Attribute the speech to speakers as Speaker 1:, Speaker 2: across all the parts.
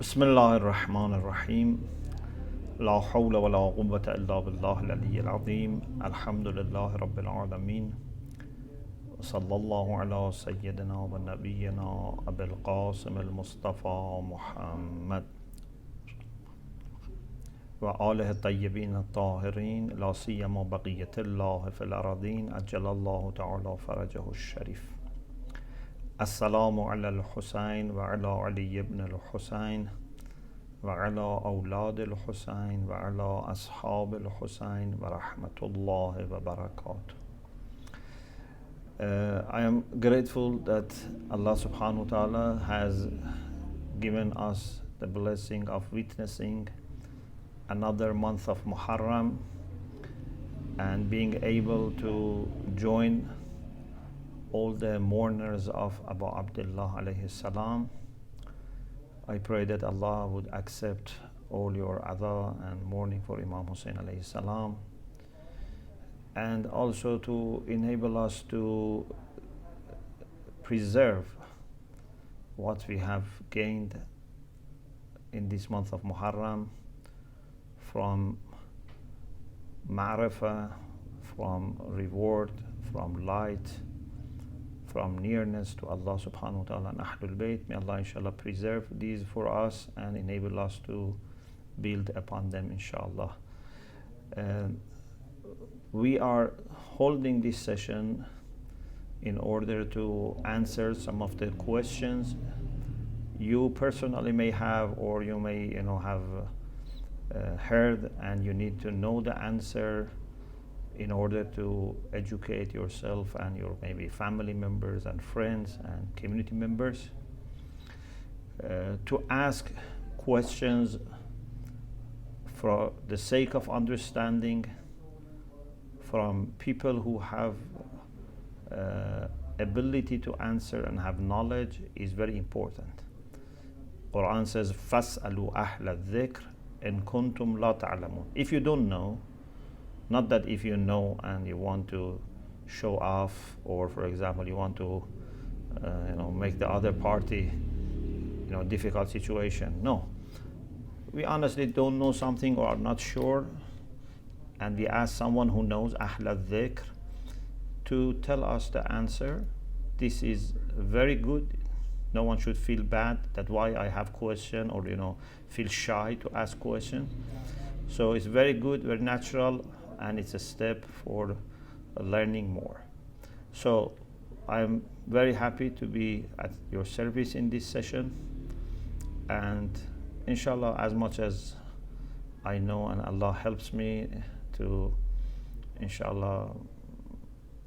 Speaker 1: بسم الله الرحمن الرحيم لا حول ولا قوة إلا بالله العلي العظيم الحمد لله رب العالمين صلى الله على سيدنا ونبينا أبي القاسم المصطفى محمد وآله الطيبين الطاهرين لا سيما بقية الله في الأراضين أجل الله تعالى فرجه الشريف. السلام على الحسين وعلى علي بن الحسين وعلى أولاد الحسين وعلى أصحاب الحسين ورحمة الله وبركاته. I am grateful that Allah subhanahu wa ta'ala has given us the blessing of witnessing another month of Muharram and being able to join all the mourners of Abu Abdullah alayhi salam. I pray that Allah would accept all your adha and mourning for Imam Husayn alayhi salam, and also to enable us to preserve what we have gained in this month of Muharram from ma'rifah, from reward, from light, from nearness to Allah subhanahu wa ta'ala and Ahlul Bayt. May Allah inshallah preserve these for us and enable us to build upon them inshallah. We are holding this session in order to answer some of the questions you personally may have, or you may have heard, and you need to know the answer in order to educate yourself and your maybe family members and friends and community members, to ask questions for the sake of understanding from people who have ability to answer and have knowledge is very important. Quran says, فَاسْأَلُوا أَهْلَ الذِّكْرِ إِن كُنْتُمْ لَا تَعْلَمُونَ. If you don't know, not that if you know and you want to show off, or for example you want to make the other party difficult situation. No, we honestly don't know something or are not sure, and we ask someone who knows, أهل الذكر, to tell us the answer. This is very good. No one should feel bad that why I have question, or feel shy to ask question. So it's very good, very natural, and it's a step for learning more. So I'm very happy to be at your service in this session, and inshallah, as much as I know and Allah helps me to inshallah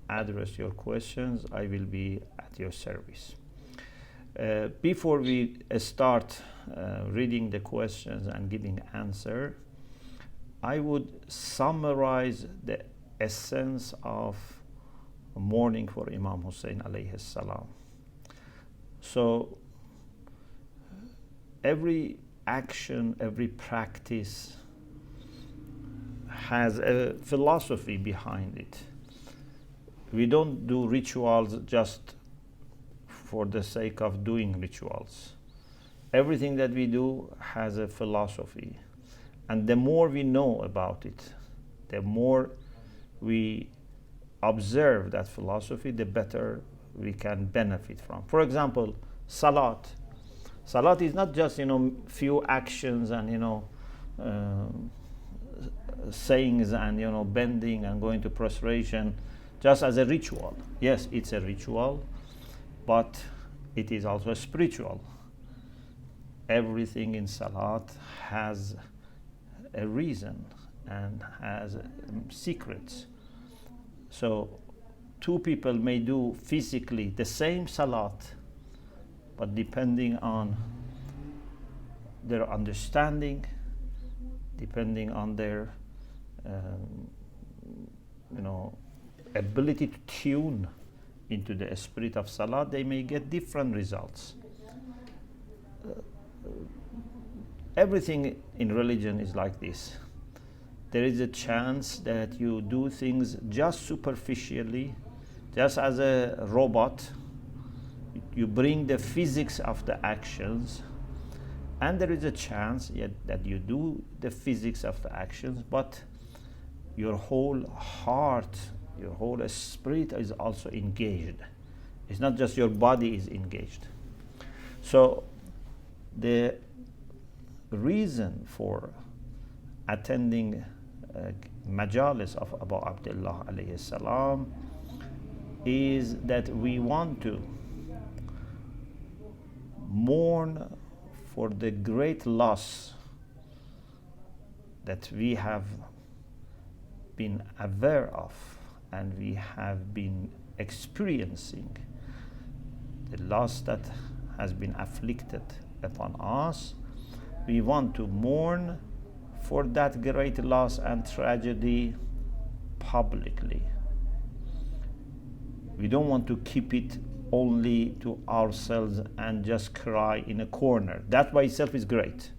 Speaker 1: address your questions, I will be at your service. Before we start reading the questions and giving answer, I would summarize the essence of mourning for Imam Husayn alayhi salam. So every action, every practice has a philosophy behind it. We don't do rituals just for the sake of doing rituals. Everything that we do has a philosophy. And the more we know about it, the more we observe that philosophy, the better we can benefit from. For example, salat. Salat is not just few actions and sayings and bending and going to prostration just as a ritual. Yes, it's a ritual, but it is also spiritual. Everything in salat has a reason and has secrets. So two people may do physically the same salat, but depending on their understanding, depending on their ability to tune into the spirit of salat, they may get different results. Everything in religion is like this. There is a chance that you do things just superficially, just as a robot. You bring the physics of the actions, And there is a chance that you do the physics of the actions, but your whole heart, your whole spirit is also engaged. It's not just your body is engaged. So the reason for attending majalis of Abu Abdullah alayhi salam is that we want to mourn for the great loss that we have been aware of and we have been experiencing, the loss that has been afflicted upon us. We want to mourn for that great loss and tragedy publicly. We don't want to keep it only to ourselves and just cry in a corner. That by itself is great.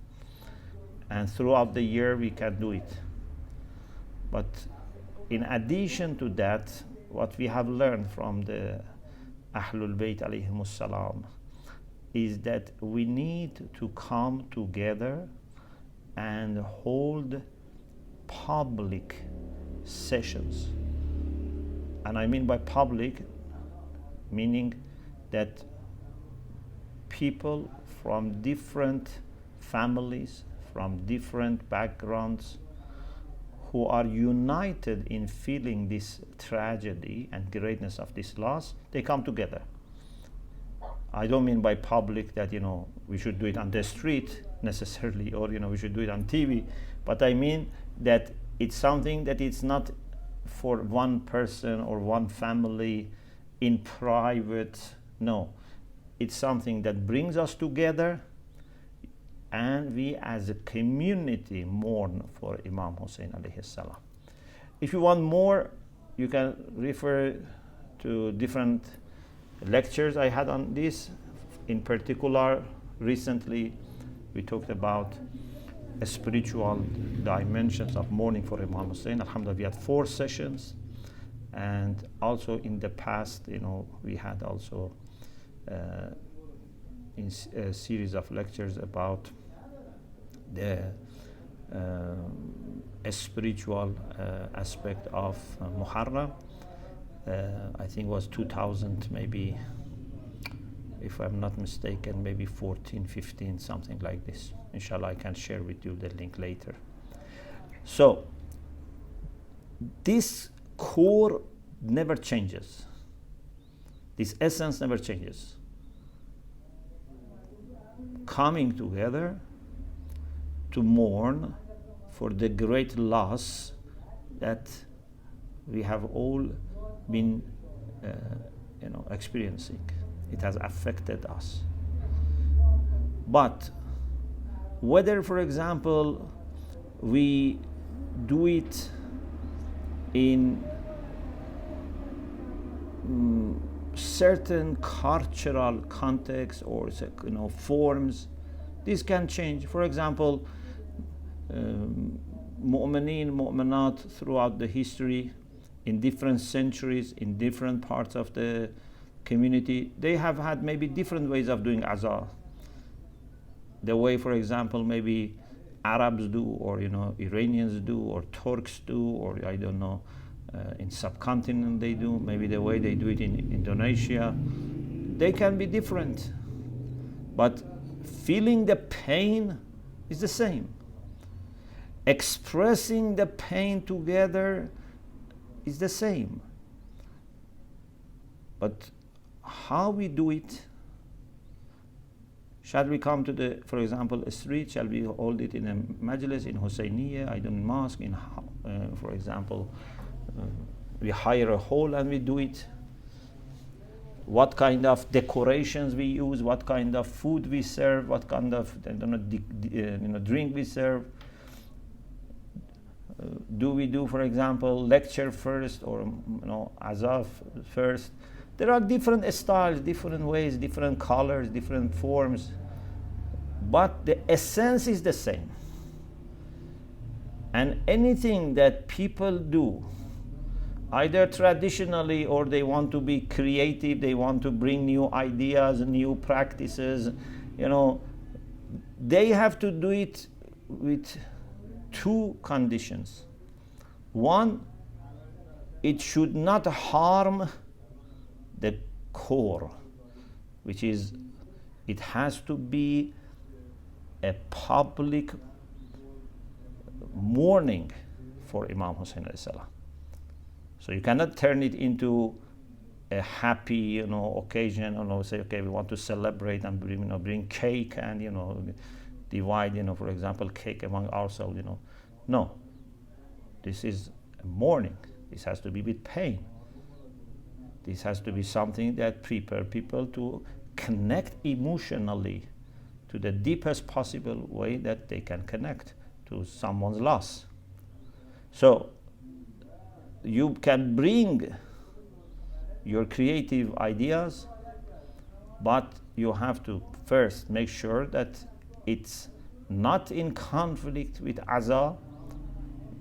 Speaker 1: And throughout the year we can do it. But in addition to that, what we have learned from the Ahlul Bayt alayhimus salam is that we need to come together and hold public sessions. And I mean by public, meaning that people from different families, from different backgrounds, who are united in feeling this tragedy and greatness of this loss, they come together. I don't mean by public that, we should do it on the street necessarily, or, we should do it on TV, but I mean that it's something that it's not for one person or one family in private. No, it's something that brings us together, and we as a community mourn for Imam Husayn alayhi salam. If you want more, you can refer to different lectures I had on this. In particular, recently we talked about spiritual dimensions of mourning for Imam Husayn. Alhamdulillah, we had 4 sessions, and also in the past, we had also in a series of lectures about the spiritual aspect of Muharram. I think it was 2000, maybe, if I'm not mistaken, maybe 14, 15, something like this. Inshallah, I can share with you the link later. So this core never changes. This essence never changes. Coming together to mourn for the great loss that we have all been experiencing. It has affected us. But whether, for example, we do it in certain cultural context or forms, this can change. For example, mu'mineen, mu'minat throughout the history, in different centuries, in different parts of the community, they have had maybe different ways of doing aza. The way, for example, maybe Arabs do, or Iranians do, or Turks do, or I don't know, in subcontinent they do, maybe the way they do it in Indonesia. They can be different, but feeling the pain is the same. Expressing the pain together is the same. But how we do it, shall we come to for example, a street? Shall we hold it in a majlis, in Husayniyya, I don't mosque, for example, we hire a hall and we do it? What kind of decorations we use, what kind of food we serve, what kind of drink we serve? Do we do, for example, lecture first, or azaf first? There are different styles, different ways, different colors, different forms, but the essence is the same. And anything that people do, either traditionally or they want to be creative, they want to bring new ideas, new practices, they have to do it with two conditions. One, it should not harm the core, which is it has to be a public mourning for Imam Husayn alayhi salam. So you cannot turn it into a happy, occasion, say, okay, we want to celebrate and bring cake and, divide, for example, cake among ourselves, No, this is a mourning. This has to be with pain. This has to be something that prepare people to connect emotionally to the deepest possible way that they can connect to someone's loss. So you can bring your creative ideas, but you have to first make sure that it's not in conflict with Aza,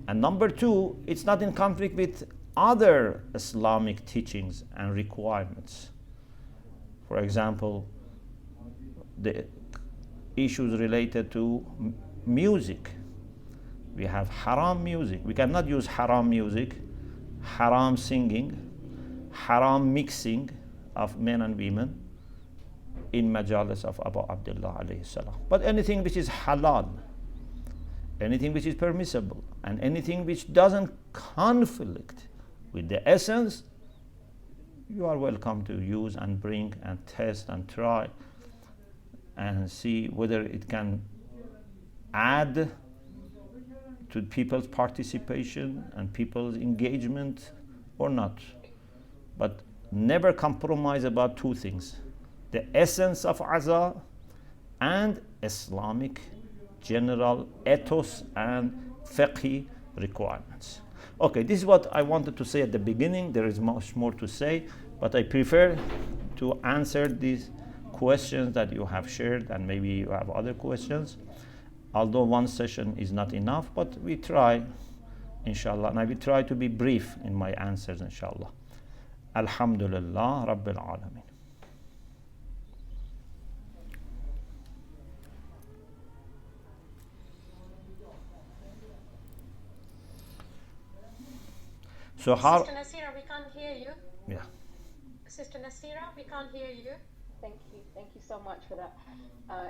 Speaker 1: and number two, it's not in conflict with other Islamic teachings and requirements. For example, the issues related to music. We have haram music. We cannot use haram music, haram singing, haram mixing of men and women in majalis of Abu Abdullah alayhi salam. But anything which is halal, anything which is permissible, and anything which doesn't conflict with the essence, you are welcome to use and bring and test and try and see whether it can add to people's participation and people's engagement or not. But never compromise about two things: the essence of Aza and Islamic general ethos and fiqh requirements. Okay, this is what I wanted to say at the beginning. There is much more to say, but I prefer to answer these questions that you have shared, and maybe you have other questions. Although one session is not enough, but we try, inshallah, and I will try to be brief in my answers, inshallah. Alhamdulillah Rabbil Alameen. So how?
Speaker 2: Sister Nasira, we can't hear you.
Speaker 1: Yeah.
Speaker 2: Sister Nasira, we can't hear you.
Speaker 3: Thank you so much for that.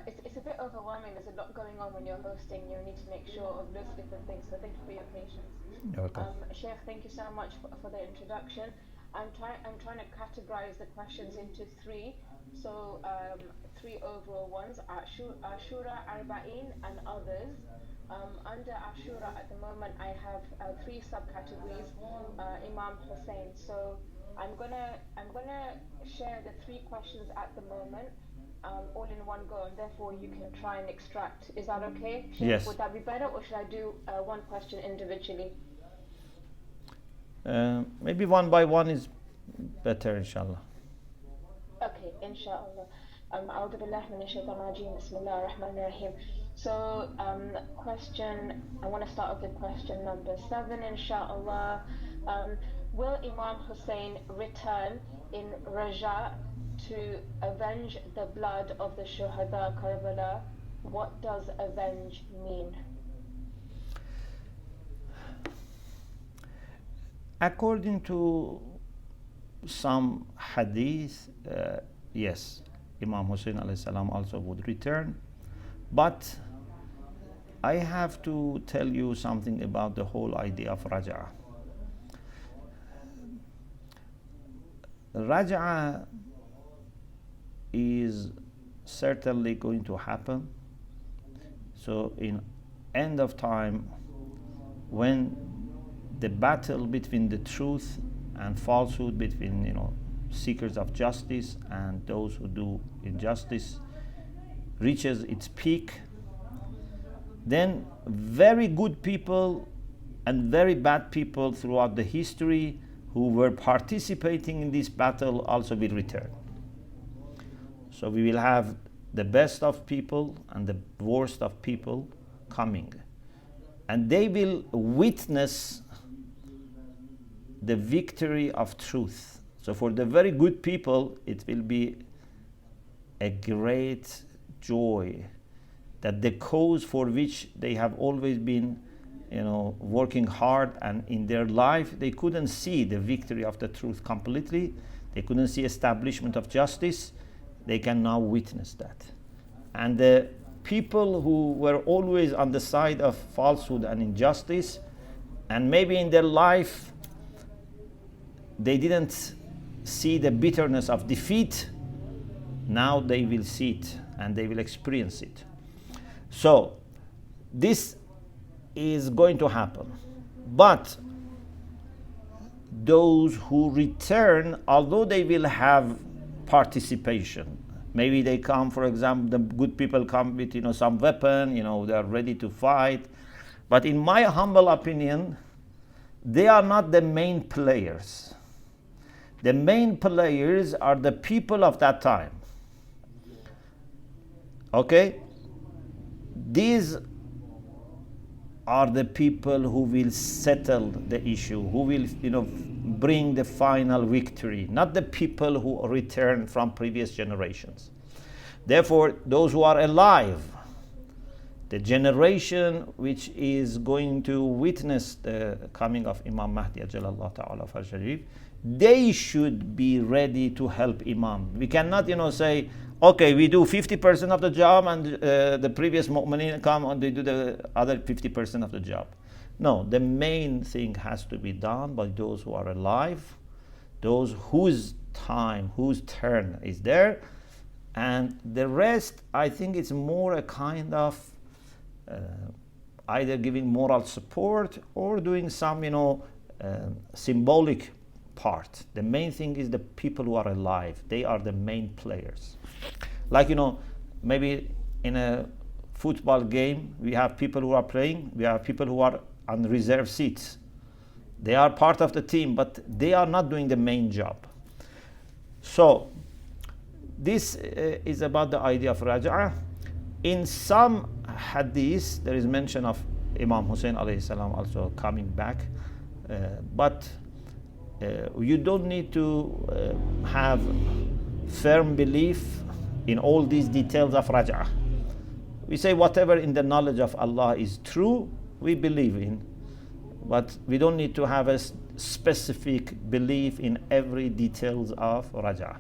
Speaker 3: It's a bit overwhelming. There's a lot going on when you're hosting. You need to make sure of lots of different things. So thank you for your patience.
Speaker 1: Okay.
Speaker 3: Sheikh, thank you so much for the introduction. I'm trying to categorize the questions into three. So three overall ones: Ashura, Arba'in, and others. Under Ashura at the moment, I have three subcategories. Imam Husayn. So I'm gonna share the three questions at the moment, all in one go, and therefore you can try and extract. Is that okay?
Speaker 1: Yes.
Speaker 3: Would that be better, or should I do one question individually?
Speaker 1: Maybe one by one is better, inshallah.
Speaker 3: Okay, inshallah. أعوذ بالله من الشيطان الرجيم بسم الله الرحمن الرحيم. So I want to start off with question number 7, inshallah. Will Imam Husayn return in Raja to avenge the blood of the Shuhada Karbala? What does avenge mean?
Speaker 1: According to some hadith, yes, Imam Husayn alayhi salam also would return. But I have to tell you something about the whole idea of Raja. Raja is certainly going to happen. So in end of time, when the battle between the truth and falsehood, between seekers of justice and those who do injustice, reaches its peak, then very good people and very bad people throughout the history who were participating in this battle also will return. So we will have the best of people and the worst of people coming, and they will witness the victory of truth. So for the very good people, it will be a great joy that the cause for which they have always been, working hard, and in their life they couldn't see the victory of the truth completely, they couldn't see establishment of justice, they can now witness that. And the people who were always on the side of falsehood and injustice, and maybe in their life they didn't see the bitterness of defeat, now they will see it and they will experience it. So this is going to happen. But those who return, although they will have participation, maybe they come, for example, the good people come with some weapon, they are ready to fight. But in my humble opinion, they are not the main players. The main players are the people of that time. Okay? These are the people who will settle the issue, who will, bring the final victory, not the people who return from previous generations. Therefore, those who are alive, the generation which is going to witness the coming of Imam Mahdi Ajalallah Ta'ala Sharif, they should be ready to help Imam. We cannot, say, okay, we do 50% of the job, and the previous mu'mineen come and they do the other 50% of the job. No, the main thing has to be done by those who are alive, those whose time, whose turn is there, and the rest, I think it's more a kind of either giving moral support or doing some, symbolic part. The main thing is the people who are alive. They are the main players. Like, maybe in a football game, we have people who are playing, we have people who are on reserve seats. They are part of the team, but they are not doing the main job. So, this is about the idea of raja'ah. In some hadith, there is mention of Imam Husayn alayhi salam also coming back, but you don't need to have firm belief in all these details of raj'ah. We say whatever in the knowledge of Allah is true, we believe in, but we don't need to have a specific belief in every details of raj'ah.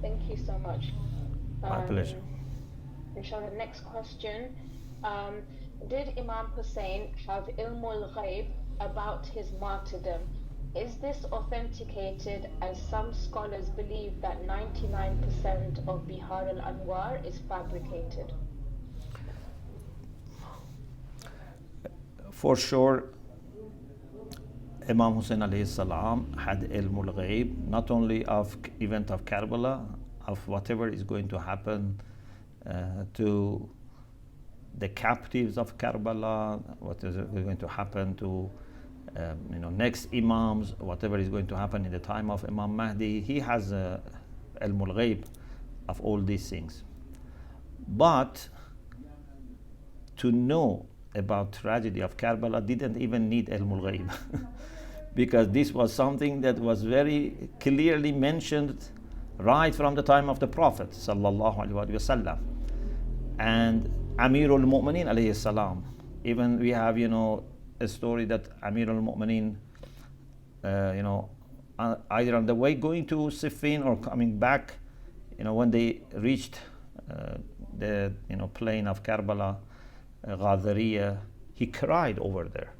Speaker 3: Thank you so much.
Speaker 1: My pleasure.
Speaker 3: Inshallah, next question. Did Imam Husayn have ilmul ghaib about his martyrdom? Is this authenticated, as some scholars believe that 99% of Bihar al-Anwar is fabricated?
Speaker 1: For sure, Imam Husayn alayhi salam had ilmul ghaib, not only of event of Karbala, of whatever is going to happen to the captives of Karbala, what is going to happen to next Imams, whatever is going to happen in the time of Imam Mahdi. He has ilmul ghaib of all these things. But to know about tragedy of Karbala didn't even need ilmul ghaib because this was something that was very clearly mentioned right from the time of the Prophet sallallahu alaihi wasallam. And Amirul Mu'mineen alayhi salam, even we have a story that Amirul Mu'mineen either on the way going to Siffin or coming back, when they reached the plain of Karbala, Ghadariya, he cried over there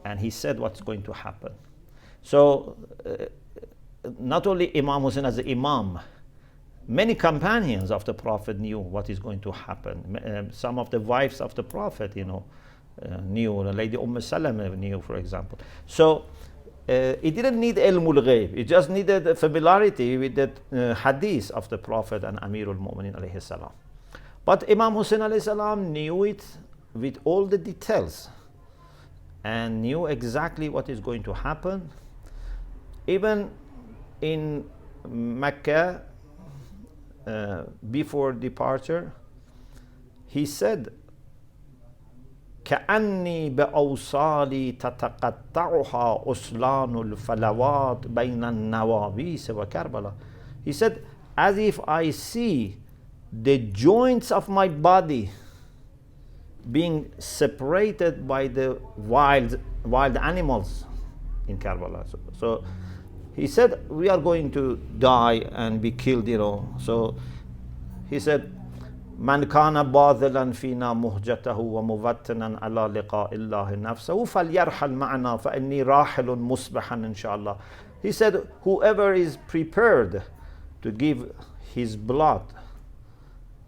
Speaker 1: and he said what's going to happen. So not only Imam Hussein as an Imam, many companions of the Prophet knew what is going to happen. Some of the wives of the Prophet knew. Lady Salama knew, for example. So it didn't need ilmul ghaib. It just needed familiarity with the hadith of the Prophet and Amirul Mu'mineen alayhi salam. But Imam Hussein alayhi salam knew it with all the details and knew exactly what is going to happen. Even in Mecca, before departure, he said, كأني بأوصالي تتقطعها أسلان الفلوات بين النوابيس وكربلا. He said, as if I see the joints of my body being separated by the wild animals in Karbala. So he said, we are going to die and be killed, So he said, من كان باذلا فينا مهجته ومفتنا على لقاء الله نفسه فليرحل معنا فإني راحل مصبحا إن شاء الله. He said, whoever is prepared to give his blood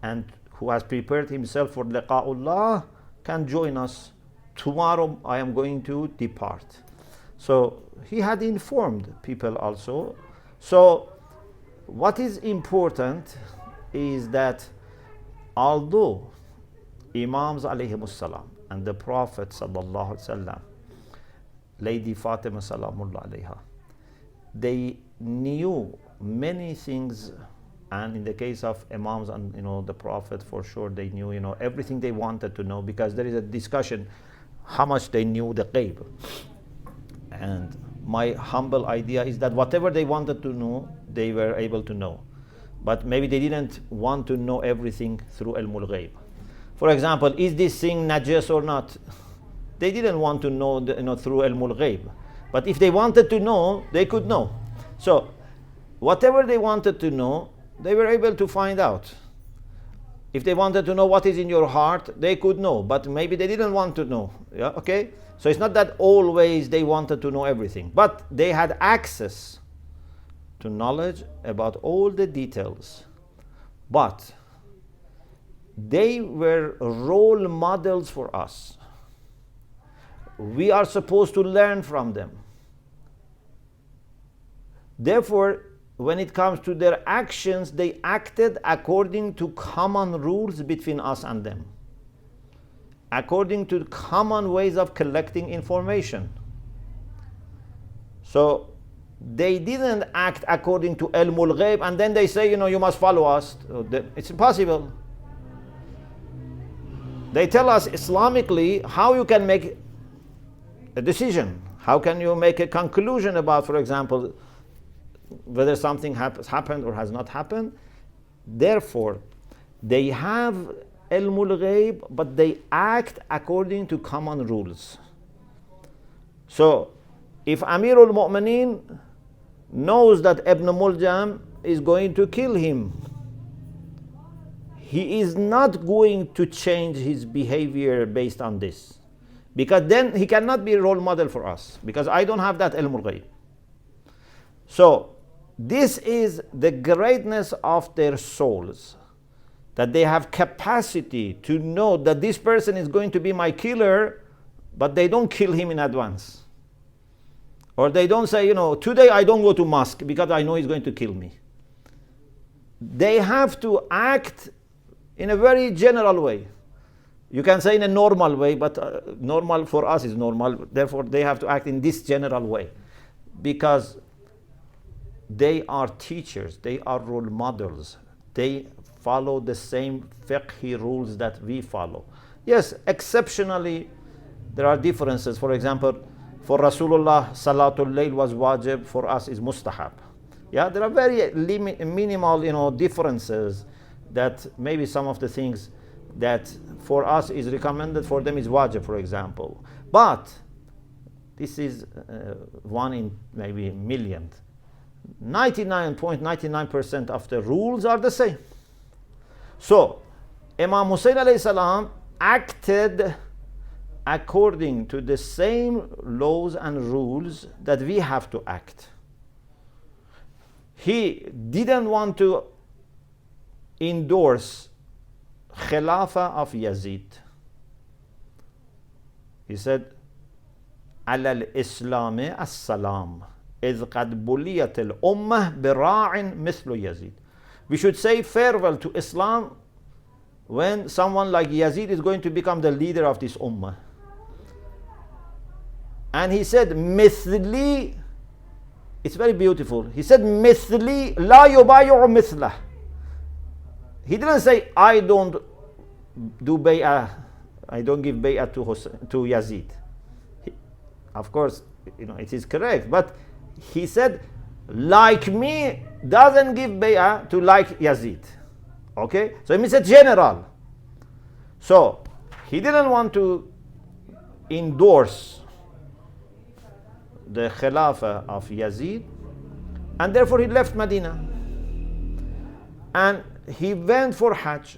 Speaker 1: and who has prepared himself for liqa'ullah can join us. Tomorrow I am going to depart. So he had informed people also. So what is important is that although Imams alayhimus salam and the Prophet sallallahu alaihi wasallam, Lady Fatima salamullah alayha, they knew many things, and in the case of Imams and the Prophet, for sure they knew everything they wanted to know, because there is a discussion how much they knew the ghaib. And my humble idea is that whatever they wanted to know, they were able to know. But maybe they didn't want to know everything through ilmul ghaib. For example, is this thing najis or not? They didn't want to know through ilmul ghaib. But if they wanted to know, they could know. So whatever they wanted to know, they were able to find out. If they wanted to know what is in your heart, they could know, but maybe they didn't want to know. Yeah, okay? So it's not that always they wanted to know everything, but they had access to knowledge about all the details. But they were role models for us. We are supposed to learn from them. Therefore, when it comes to their actions, they acted according to common rules between us and them, according to common ways of collecting information. So they didn't act according to ilmul ghaib and then they say, you must follow us. It's impossible. They tell us Islamically how you can make a decision. How can you make a conclusion about, for example, whether something has happened or has not happened. Therefore, they have ilmul ghaib, but they act according to common rules. So, if Amirul Mu'mineen knows that Ibn Muljam is going to kill him, he is not going to change his behavior based on this. Because then he cannot be a role model for us, because I don't have that ilmul ghaib. So, this is the greatness of their souls, that they have capacity to know that this person is going to be my killer, but they don't kill him in advance. Or they don't say, today I don't go to mosque because I know he's going to kill me. They have to act in a very general way. You can say in a normal way, but normal for us is normal. Therefore, they have to act in this general way. Because they are teachers, they are role models. They follow the same fiqhi rules that we follow. Yes, exceptionally, there are differences. For example, for Rasulullah, Salatul Layl was wajib, for us is mustahab. Yeah, there are very minimal, differences that maybe some of the things that for us is recommended, for them is wajib, for example. But this is one in maybe a million. 99.99% of the rules are the same. So, Imam Husayn alayhi salam acted according to the same laws and rules that we have to act. He didn't want to endorse Khilafah of Yazid. He said, على الإسلام السلام إذ قد بليت الأمة براع مثل يزيد. We should say farewell to Islam when someone like Yazid is going to become the leader of this ummah. And he said, مثلي, it's very beautiful. He said, مثلي لا يبايع مثله. He didn't say, I don't do bay'ah I don't give bay'ah to Yazid. Of course, it is correct, but he said, like me, doesn't give bay'ah to like Yazid. Okay? So it means a general. So he didn't want to endorse the Khilafah of Yazid, and therefore he left Medina. And he went for Hajj.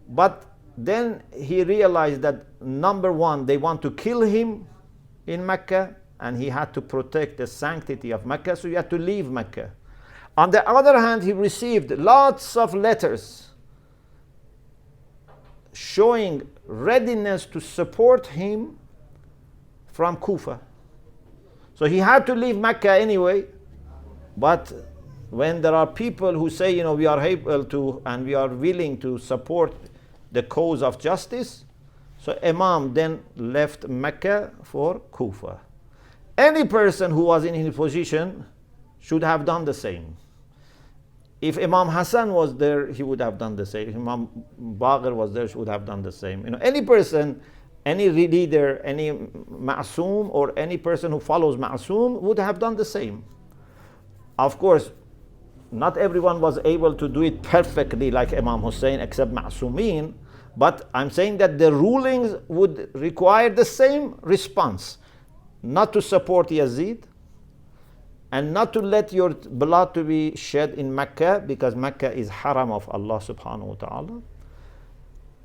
Speaker 1: But then he realized that number one, they want to kill him in Mecca, and he had to protect the sanctity of Mecca, so he had to leave Mecca. On the other hand, he received lots of letters showing readiness to support him from Kufa. So he had to leave Mecca anyway, but when there are people who say, we are able to and we are willing to support the cause of justice, so Imam then left Mecca for Kufa. Any person who was in his position should have done the same. If Imam Hassan was there, he would have done the same. If Imam Baqir was there, he would have done the same. Any person, any leader, any ma'soom, or any person who follows ma'soom would have done the same. Of course, not everyone was able to do it perfectly like Imam Husayn, except ma'soomin, but I'm saying that the rulings would require the same response. Not to support Yazid, and not to let your blood to be shed in Mecca, because Mecca is haram of Allah subhanahu wa ta'ala.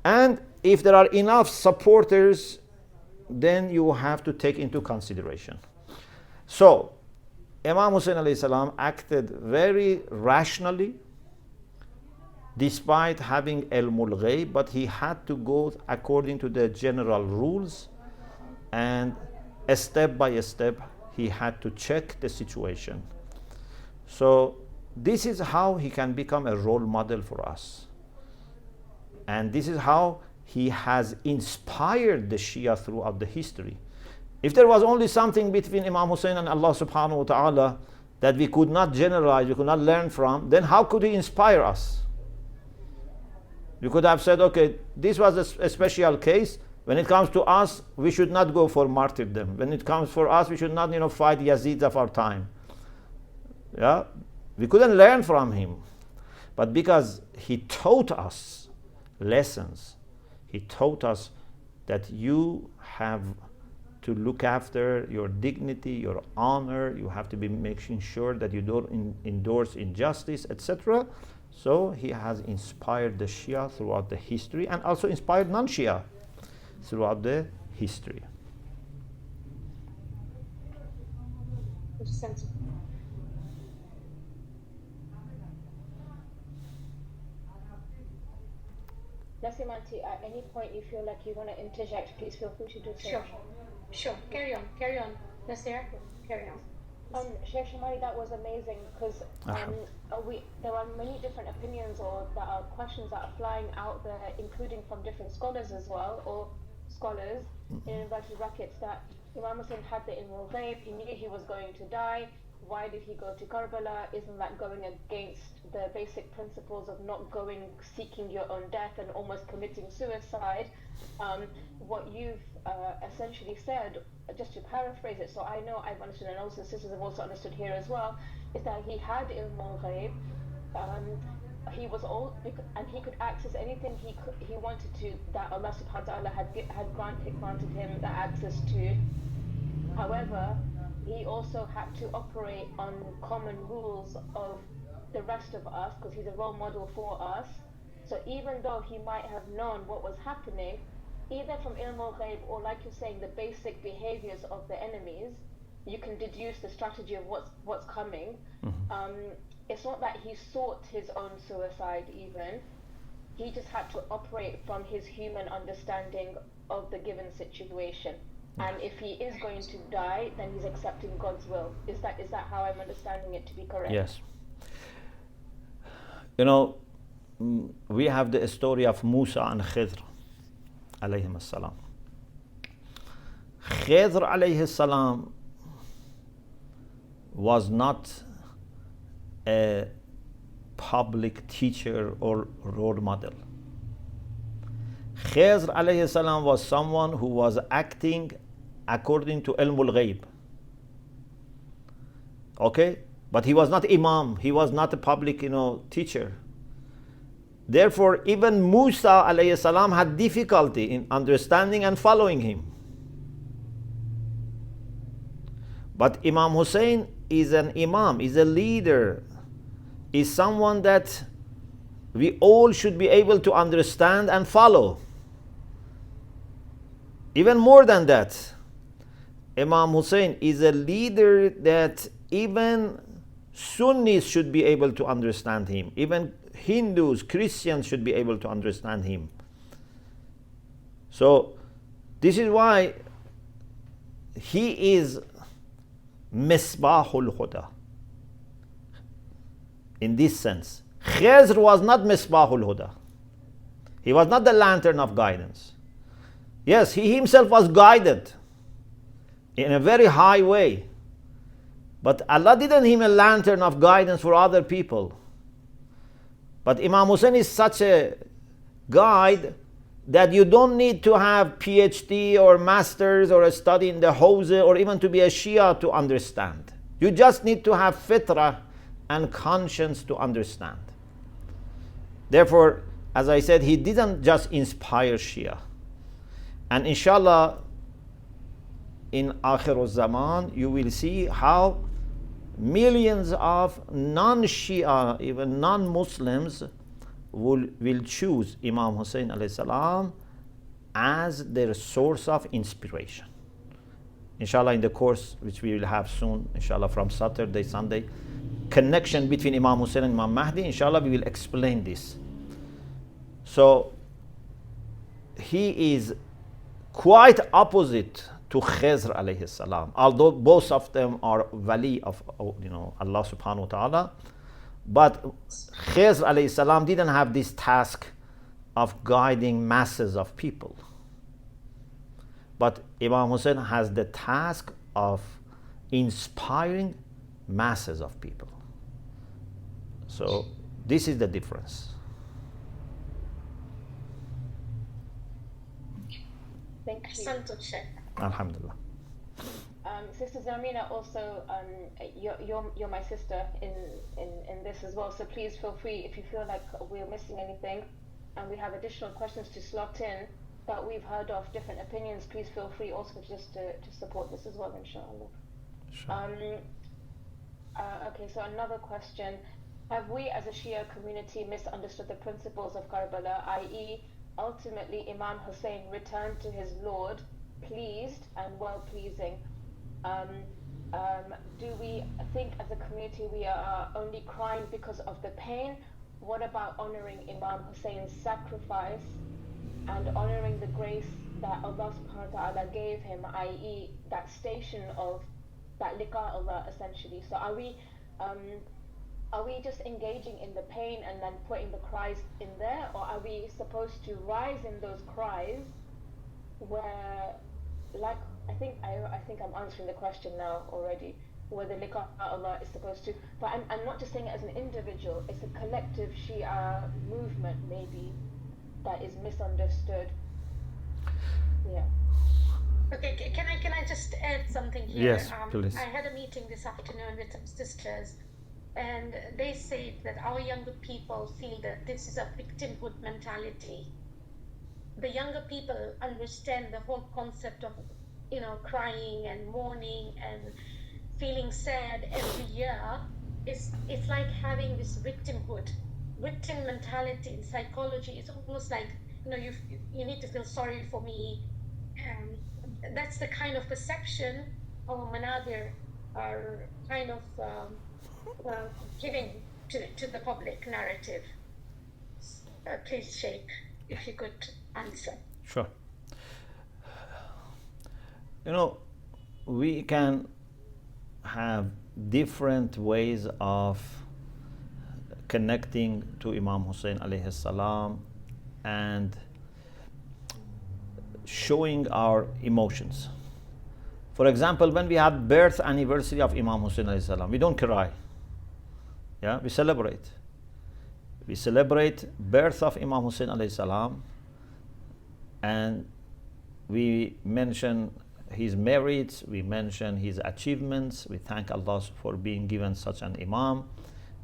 Speaker 1: And if there are enough supporters, then you have to take into consideration. So Imam Husayn alayhi salam acted very rationally, despite having ilmul ghayb, but he had to go according to the general rules, and step by step he had to check the situation. So this is how he can become a role model for us. And this is how he has inspired the Shia throughout the history. If there was only something between Imam Husayn and Allah subhanahu wa ta'ala that we could not generalize, we could not learn from, then how could he inspire us? You could have said, okay, this was a special case. When it comes to us, we should not go for martyrdom. When it comes for us, we should not, fight Yazids of our time. Yeah, we couldn't learn from him. But because he taught us lessons, he taught us that you have to look after your dignity, your honor, you have to be making sure that you don't endorse injustice, etc. So he has inspired the Shia throughout the history, and also inspired non-Shia throughout the history.
Speaker 3: Nasimanti, at any point you feel like you want to interject, please feel free to do so.
Speaker 2: Sure. Carry on. Nasir, carry on.
Speaker 3: Sheikh Shomali, that was amazing, because there are many different opinions, or there are questions that are flying out there, including from different scholars as well, or scholars in inverted brackets, that Imam Hussain had the ilmul ghayb, he knew he was going to die. Why did he go to Karbala? Isn't that going against the basic principles of not going seeking your own death and almost committing suicide? What you've essentially said, just to paraphrase it, so I know I've understood, and also sisters have also understood here as well, is that he had ilmul ghayb. He was all, and he could access anything he wanted to, that Allah subhanahu wa ta'ala had granted him the access to. However, he also had to operate on common rules of the rest of us, because he's a role model for us. So even though he might have known what was happening, either from ilmul ghayb, or like you're saying, the basic behaviors of the enemies, you can deduce the strategy of what's coming. It's not that he sought his own suicide even. He just had to operate from his human understanding of the given situation. And if he is going to die, then he's accepting God's will. Is that how I'm understanding it to be correct?
Speaker 1: Yes. We have the story of Musa and Khidr alayhim as-salam. Khidr alayhi salam was not a public teacher or role model. Khidr alayhi salam was someone who was acting according to ilmul ghaib. Okay? But he was not Imam, he was not a public, teacher. Therefore, even Musa alayhi salam had difficulty in understanding and following him. But Imam Husayn is an Imam, is a leader, is someone that we all should be able to understand and follow. Even more than that, Imam Husayn is a leader that even Sunnis should be able to understand him. Even Hindus, Christians should be able to understand him. So, this is why he is Misbahul Huda. In this sense, Khidr was not Misbahul Huda. He was not the lantern of guidance. Yes, he himself was guided in a very high way. But Allah didn't give him a lantern of guidance for other people. But Imam Husayn is such a guide that you don't need to have PhD or masters or a study in the Hawza or even to be a Shia to understand. You just need to have fitrah and conscience to understand. Therefore, as I said, he didn't just inspire Shia. And inshallah, in Akhir zaman, you will see how millions of non-Shia, even non-Muslims, will choose Imam Husayn alayhi salam as their source of inspiration. Inshallah, in the course which we will have soon, inshallah, from Saturday, Sunday, connection between Imam Husayn and Imam Mahdi, inshallah, we will explain this. So, he is quite opposite to Khidr alayhi salam, although both of them are wali of Allah subhanahu wa ta'ala. But Khidr alayhi salam didn't have this task of guiding masses of people. But Imam Husayn has the task of inspiring masses of people. So this is the difference.
Speaker 3: Thank you.
Speaker 2: Santo Sheikh.
Speaker 1: Alhamdulillah.
Speaker 3: Sister Zarmina, also, you're my sister in this as well. So please feel free if you feel like we're missing anything, and we have additional questions to slot in that we've heard of different opinions. Please feel free also just to support this as well, inshallah.
Speaker 1: Sure.
Speaker 3: Okay, so another question: have we, as a Shia community, misunderstood the principles of Karbala, i.e., ultimately Imam Husayn returned to his Lord, pleased and well-pleasing? Do we think as a community we are only crying because of the pain? What about honoring Imam Husayn's sacrifice and honoring the grace that Allah subhanahu wa ta'ala gave him, i.e. that station of that liqa Allah essentially? So are we just engaging in the pain and then putting the cries in there, or are we supposed to rise in those cries where, like, I think I'm answering the question now already, where the liqa Allah is supposed to, but I'm not just saying it as an individual, it's a collective Shia movement maybe that is misunderstood. Yeah.
Speaker 2: Okay, can I just add something here?
Speaker 1: Yes, please.
Speaker 2: I had a meeting this afternoon with some sisters, and they said that our younger people feel that this is a victimhood mentality. The younger people understand the whole concept of, crying and mourning and feeling sad every year. It's like having this victim mentality in psychology. It's almost like, you need to feel sorry for me. That's the kind of perception our manadir are kind of giving to the public narrative. Please, Sheikh, if you could answer.
Speaker 1: Sure. We can have different ways of connecting to Imam Husayn alayhi salam and showing our emotions. For example, when we have birth anniversary of Imam Husayn alayhi salam, we don't cry. Yeah, we celebrate. We celebrate birth of Imam Husayn alayhi salam, and we mention his merits, we mention his achievements, we thank Allah for being given such an Imam,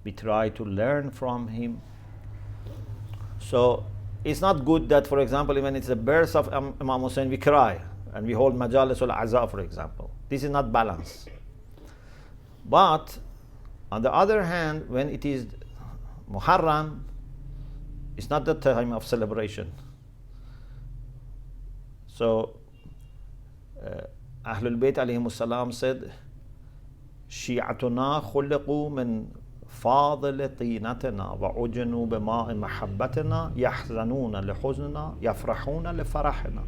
Speaker 1: we try to learn from him. So it's not good that, for example, when it's the birth of Imam Husayn, we cry and we hold majalis al-aza, for example. This is not balance. But on the other hand, when it is Muharram, it's not the time of celebration. So Ahlul Bayt alayhimus salam said, شيعتنا خلقوا من فاضل طينتنا وعجنوا بماء محبتنا يحزنون لحزننا يفرحون لفرحنا.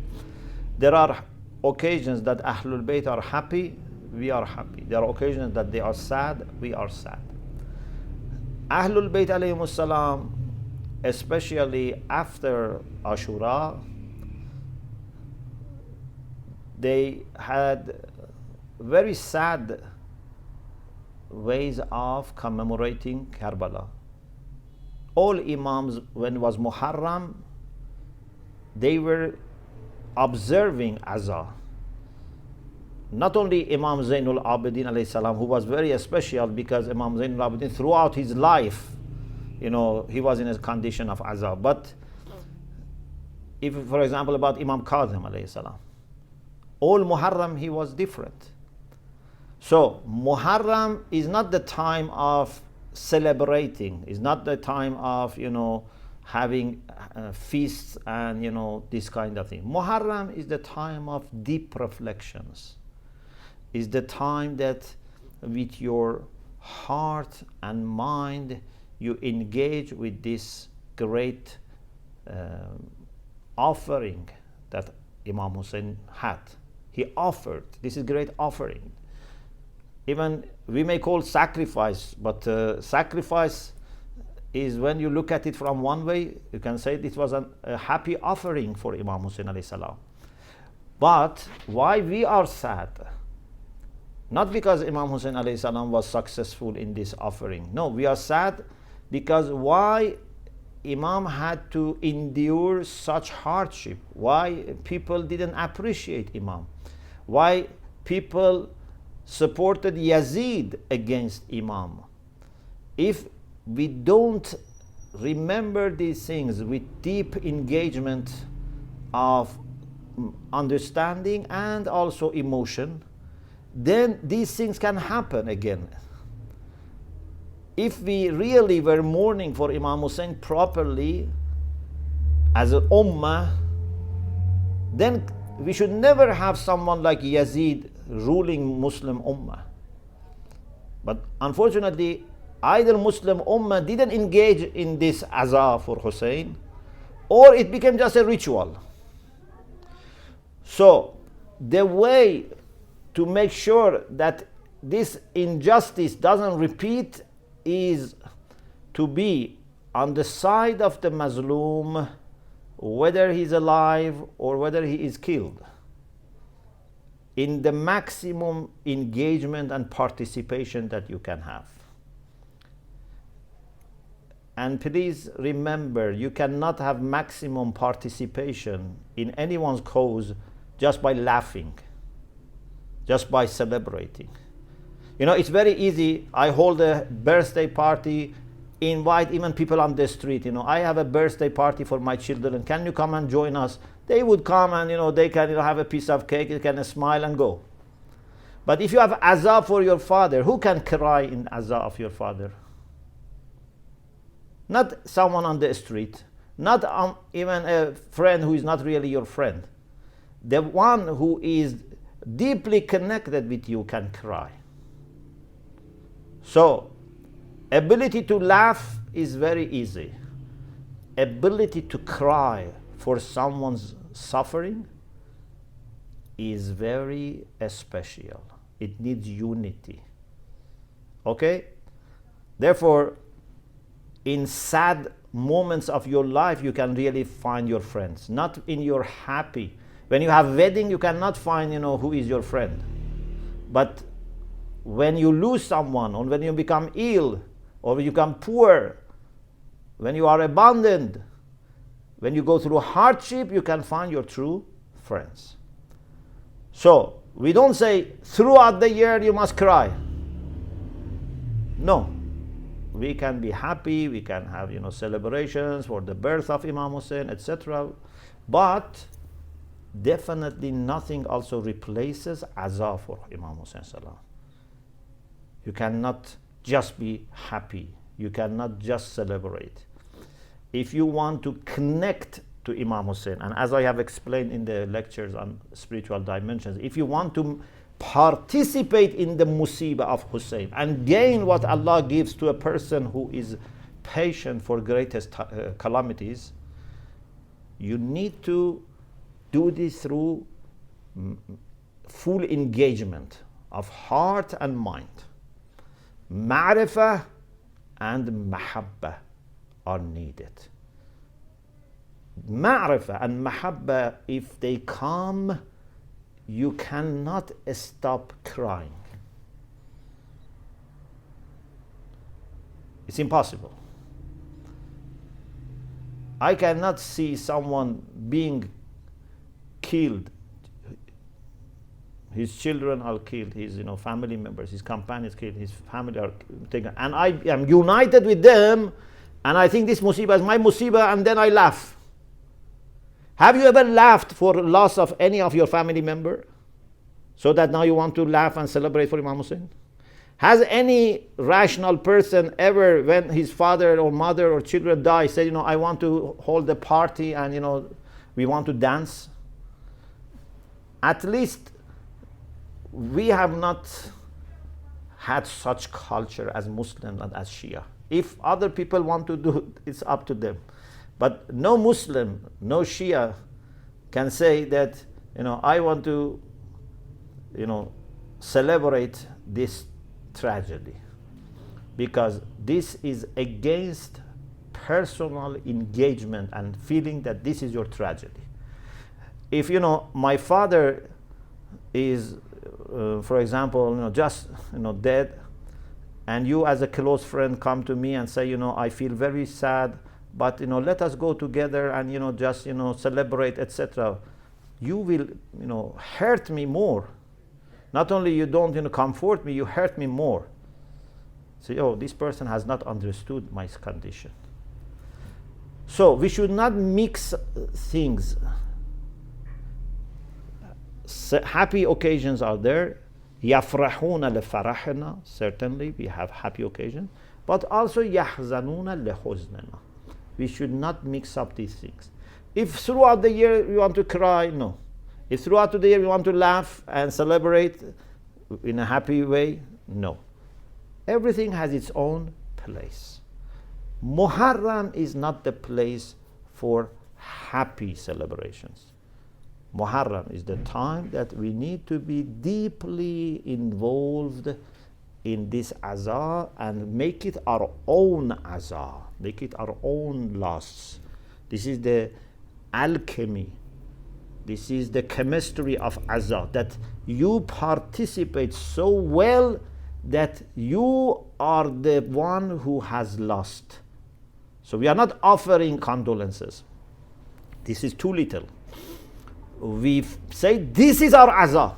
Speaker 1: There are occasions that Ahlul Bayt are happy, we are happy. There are occasions that they are sad, we are sad. Ahlul Bayt alayhimus salam, especially after Ashura, they had very sad ways of commemorating Karbala. All Imams, when it was Muharram, they were observing Azah. Not only Imam Zainul Abidin alayhi salam, who was very special because Imam Zainul Abidin throughout his life, he was in a condition of Azah. But if, for example, about Imam Kazim alayhi salam, all Muharram he was different. So Muharram is not the time of celebrating, is not the time of having feasts and this kind of thing. Muharram is the time of deep reflections, is the time that with your heart and mind you engage with this great offering that Imam Husayn had. He offered, this is great offering. Even we may call sacrifice, but sacrifice is when you look at it from one way, you can say it was a happy offering for Imam Husayn alayhi salam. But why we are sad? Not because Imam Husayn alayhi salam was successful in this offering. No, we are sad because why Imam had to endure such hardship? Why people didn't appreciate Imam? Why people supported Yazid against Imam? If we don't remember these things with deep engagement of understanding and also emotion, then these things can happen again. If we really were mourning for Imam Husayn properly as an ummah, then we should never have someone like Yazid ruling Muslim ummah. But unfortunately, either Muslim ummah didn't engage in this azah for Husayn, or it became just a ritual. So the way to make sure that this injustice doesn't repeat is to be on the side of the Mazlum, whether he's alive or whether he is killed, in the maximum engagement and participation that you can have. And please remember, you cannot have maximum participation in anyone's cause just by laughing, just by celebrating. It's very easy. I hold a birthday party, invite even people on the street. I have a birthday party for my children. Can you come and join us? They would come and they can have a piece of cake, they can smile and go. But if you have azab for your father, who can cry in azab of your father? Not someone on the street, not even a friend who is not really your friend. The one who is deeply connected with you can cry. So, ability to laugh is very easy. Ability to cry for someone's suffering is very special. It needs unity. Okay? Therefore, in sad moments of your life, you can really find your friends. Not in your happy. When you have wedding, you cannot find, who is your friend. But when you lose someone, or when you become ill, or when you become poor, when you are abandoned, When you go through hardship, you can find your true friends. So we don't say throughout the year you must cry. No. We can be happy, we can have celebrations for the birth of Imam Husayn, etc. But definitely nothing also replaces azah for Imam Husayn salam. You cannot just be happy. You cannot just celebrate. If you want to connect to Imam Husayn, and as I have explained in the lectures on spiritual dimensions, if you want to participate in the musibah of Husayn and gain what Allah gives to a person who is patient for greatest calamities, you need to do this through full engagement of heart and mind. Ma'rifah and mahabbah are needed. Ma'rifah and mahabbah, if they come, you cannot stop crying. It's impossible. I cannot see someone being killed. His children are killed, his family members, his companions killed, his family are taken, and I am united with them, and I think this musibah is my musibah, and then I laugh. Have you ever laughed for loss of any of your family member, so that now you want to laugh and celebrate for Imam Husayn? Has any rational person ever, when his father or mother or children die, said, I want to hold a party and we want to dance? At least we have not had such culture as Muslims and as Shia. If other people want to do it, it's up to them. But no Muslim, no Shia can say that, I want to, celebrate this tragedy. Because this is against personal engagement and feeling that this is your tragedy. If, my father is, for example, just, dead, and you as a close friend come to me and say, I feel very sad, but let us go together and just celebrate, etc. You will hurt me more. Not only you don't comfort me, you hurt me more. Say, this person has not understood my condition. So we should not mix things. Happy occasions are there. يَفْرَحُونَ لِفَرَحِنَا. Certainly we have happy occasions, but also يَحْزَنُونَ لِحُزْنِنَا. We should not mix up these things. If throughout the year you want to cry, no. If throughout the year you want to laugh and celebrate in a happy way, no. Everything has its own place. Muharram is not the place for happy celebrations. Muharram is the time that we need to be deeply involved in this azah and make it our own azah, make it our own loss. This is the alchemy. This is the chemistry of azah, that you participate so well that you are the one who has lost. So we are not offering condolences. This is too little. We say this is our azah.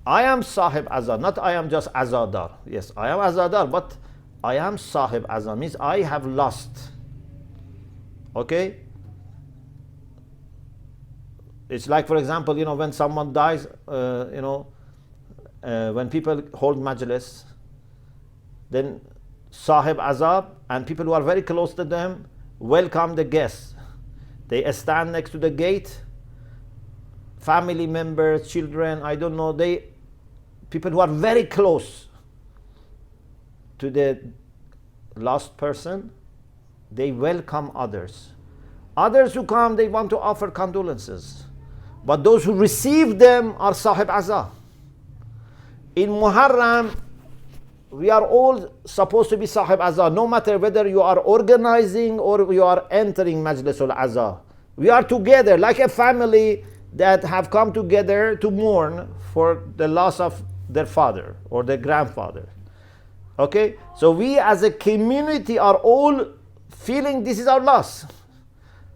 Speaker 1: I am sahib azah, not I am just azadar. Yes, I am azadar, but I am sahib azah, means I have lost. Okay? It's like, for example, when someone dies, when people hold majlis, then sahib azab and people who are very close to them welcome the guests. They stand next to the gate, family members, children, I don't know, people who are very close to the lost person, they welcome others. Others who come, they want to offer condolences. But those who receive them are sahib azah. In Muharram, we are all supposed to be sahib azah, no matter whether you are organizing or you are entering majlisul azah. We are together like a family that have come together to mourn for the loss of their father or their grandfather. Okay? So we as a community are all feeling this is our loss.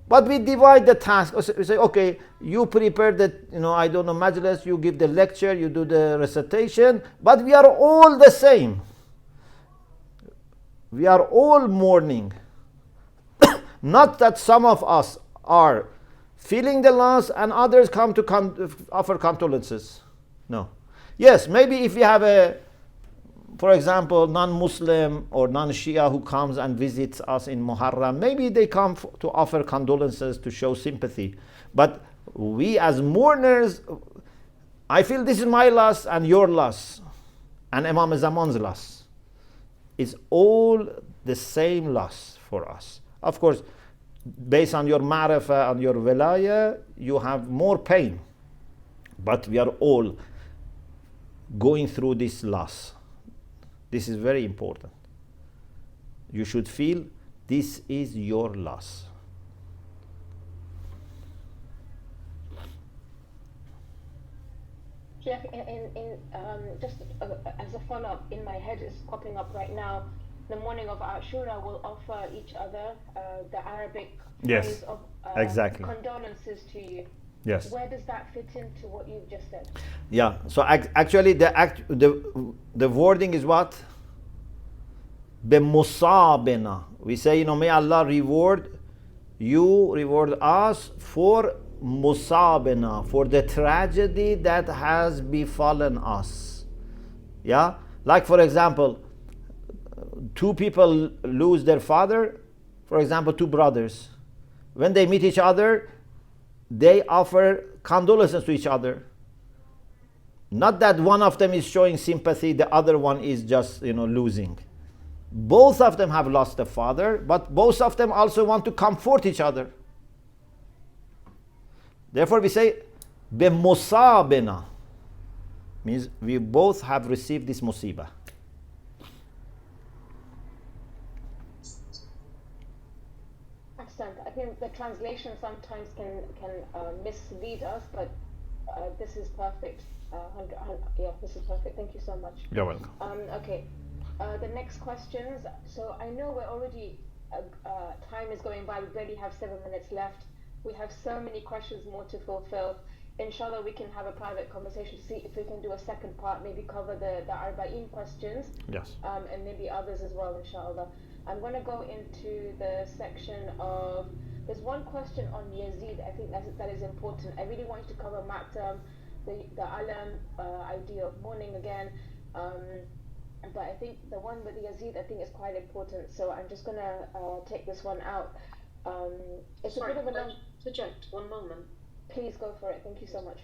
Speaker 1: But we divide the task. We say, okay, you prepare the, I don't know, majlis, you give the lecture, you do the recitation, but we are all the same. We are all mourning. Not that some of us are feeling the loss and others come to offer condolences. No. Yes, maybe if we have for example, non-Muslim or non-Shia who comes and visits us in Muharram, maybe they come to offer condolences, to show sympathy. But we as mourners, I feel this is my loss and your loss and Imam Zaman's loss. It's all the same loss for us. Of course, based on your ma'rifah and your wilaya, you have more pain. But we are all going through this loss. This is very important. You should feel this is your loss.
Speaker 3: Sheikh, just as a follow-up, in my head is popping up right now, the morning of Ashura will offer each other the Arabic phrase of
Speaker 1: exactly.
Speaker 3: condolences to you.
Speaker 1: Yes.
Speaker 3: Where does that fit into what you've just said?
Speaker 1: Yeah. So actually, the wording is what? Bemusabena. We say, may Allah reward you, reward us for musabena, for the tragedy that has befallen us. Yeah. Like for example, two people lose their father. For example, two brothers. When they meet each other, they offer condolences to each other. Not that one of them is showing sympathy, the other one is just, losing. Both of them have lost a father, but both of them also want to comfort each other. Therefore we say, Bemusabena, means we both have received this musibah.
Speaker 3: I think the translation sometimes can mislead us, but this is perfect. Yeah, this is perfect. Thank you so much.
Speaker 1: You're welcome.
Speaker 3: Okay. The next questions. So I know we're already, time is going by. We barely have 7 minutes left. We have so many questions more to fulfill. Inshallah, we can have a private conversation to see if we can do a second part, maybe cover the Arba'in questions.
Speaker 1: Yes.
Speaker 3: And maybe others as well, inshallah. I'm going to go into the section of, there's one question on Yazid. I think that is important. I really want you to cover Maktam, the Alam, idea of mourning again. But I think the one with Yazid, I think is quite important. So I'm just going to take this one out. It's
Speaker 4: Sorry,
Speaker 3: a bit of a long...
Speaker 4: Project, one moment.
Speaker 3: Please go for it. Thank you so much.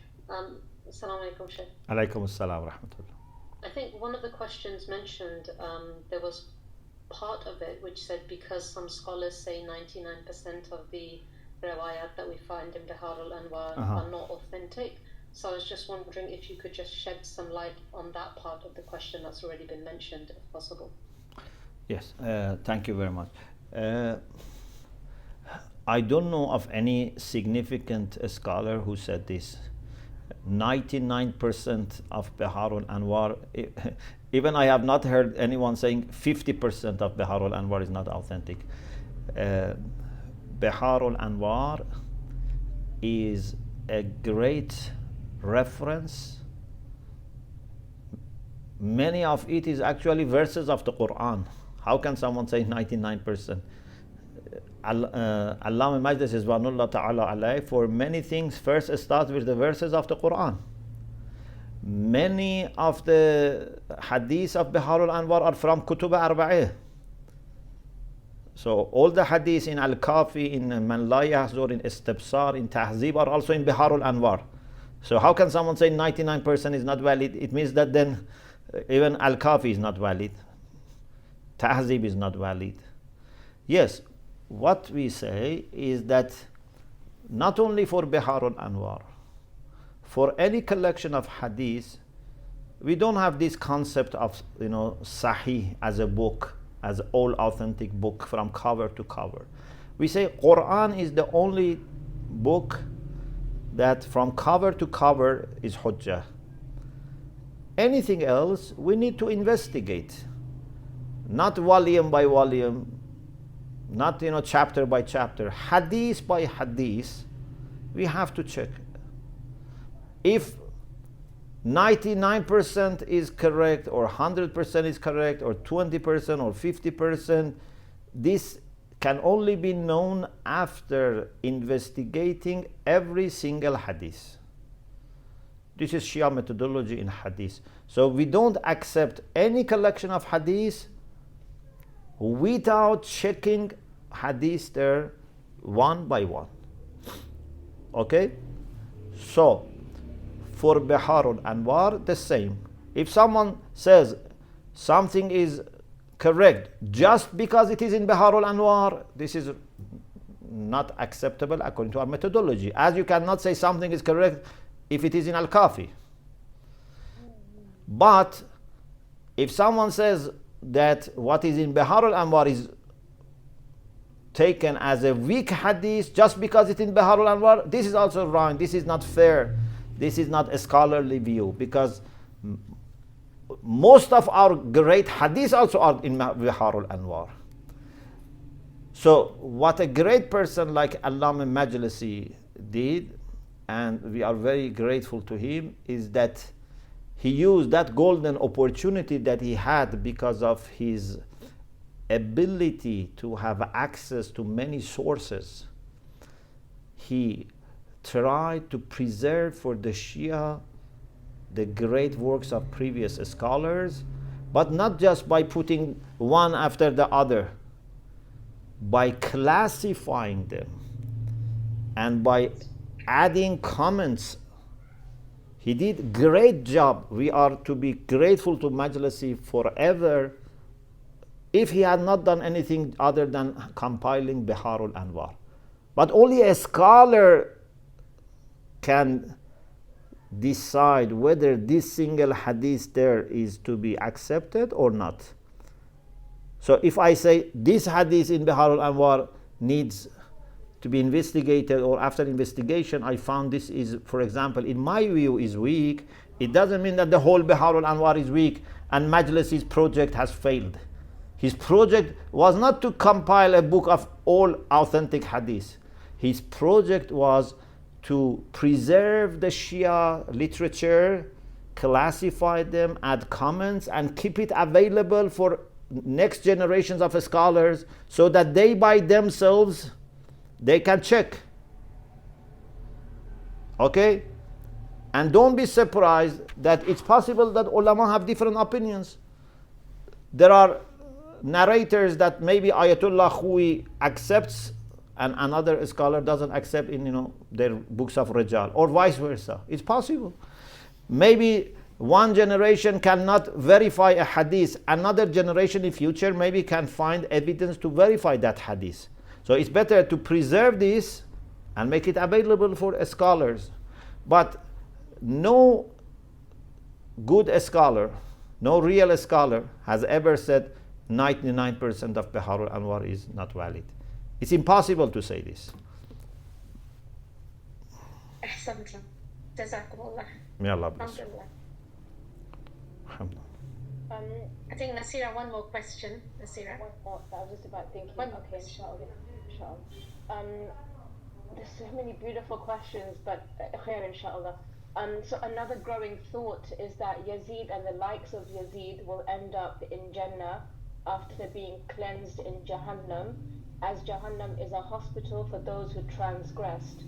Speaker 4: Assalamu alaikum, Sheikh.
Speaker 1: Alaikum assalam wa rahmatullah.
Speaker 4: I think one of the questions mentioned, there was part of it which said because some scholars say 99% of the riwayat that we find in Bihar al-Anwar are not authentic. So I was just wondering if you could just shed some light on that part of the question that's already been mentioned, if possible.
Speaker 1: Yes, thank you very much. I don't know of any significant scholar who said this. 99% of Bihar al-Anwar, even I have not heard anyone saying 50% of Bihar al-Anwar is not authentic. Bihar al-Anwar is a great reference. Many of it is actually verses of the Quran. How can someone say 99%? Allama Majlis Rizwanullah Ta'ala alayh, for many things first start with the verses of the Quran. Many of the hadiths of Bihar al-Anwar are from Kutub Arba'eh. So all the hadiths in Al-Kafi, in Man La Yahzur, in Istibsar, in Tahzib are also in Bihar al-Anwar. So how can someone say 99% is not valid? It means that then even Al-Kafi is not valid. Tahzib is not valid. Yes, what we say is that not only for Bihar al-Anwar, for any collection of hadith, we don't have this concept of Sahih as a book, as all authentic book from cover to cover. We say Quran is the only book that from cover to cover is Hujjah. Anything else we need to investigate, not volume by volume. not chapter by chapter, hadith by hadith, we have to check. If 99% is correct, or 100% is correct, or 20% or 50%, this can only be known after investigating every single hadith. This is Shia methodology in hadith. So we don't accept any collection of hadith without checking hadith there one by one. Okay? So for Biharul Anwar, the same. If someone says something is correct just because it is in Biharul Anwar, this is not acceptable according to our methodology. As you cannot say something is correct if it is in Al-Kafi. But if someone says that what is in Biharul Anwar is taken as a weak hadith just because it's in Biharul Anwar, this is also wrong. This is not fair. This is not a scholarly view, because most of our great hadiths also are in Biharul Anwar. So what a great person like Allama Majlisi did, and we are very grateful to him, is that he used that golden opportunity that he had because of his ability to have access to many sources. He tried to preserve for the Shia the great works of previous scholars, but not just by putting one after the other, by classifying them and by adding comments. He did great job. We are to be grateful to Majlisi forever if he had not done anything other than compiling Biharul Anwar. But only a scholar can decide whether this single hadith there is to be accepted or not. So if I say this hadith in Biharul Anwar needs to be investigated, or after investigation I found this is, for example, in my view is weak, it doesn't mean that the whole Biharul Anwar is weak and Majlisi's project has failed. His project was not to compile a book of all authentic hadith. His project was to preserve the Shia literature, classify them, add comments, and keep it available for next generations of scholars so that they by themselves they can check. Okay? And don't be surprised that it's possible that ulama have different opinions. There are narrators that maybe Ayatollah Khui accepts and another scholar doesn't accept in their books of Rijal, or vice versa. It's possible. Maybe one generation cannot verify a hadith, another generation in future maybe can find evidence to verify that hadith. So it's better to preserve this and make it available for scholars. But no good scholar, no real scholar has ever said 99% of Biharul Anwar is not valid. It's impossible to say this.
Speaker 2: أحسنتم. جزاكم الله.
Speaker 1: May Allah bless you.
Speaker 2: Alhamdulillah. I think Nasira, one more question. Nasira.
Speaker 3: One more. I was just about thinking.
Speaker 2: One more
Speaker 3: Okay,
Speaker 2: question.
Speaker 3: inshallah. There's so many beautiful questions, but khair, inshallah. So another growing thought is that Yazid and the likes of Yazid will end up in Jannah after being cleansed in Jahannam, as Jahannam is a hospital for those who transgressed.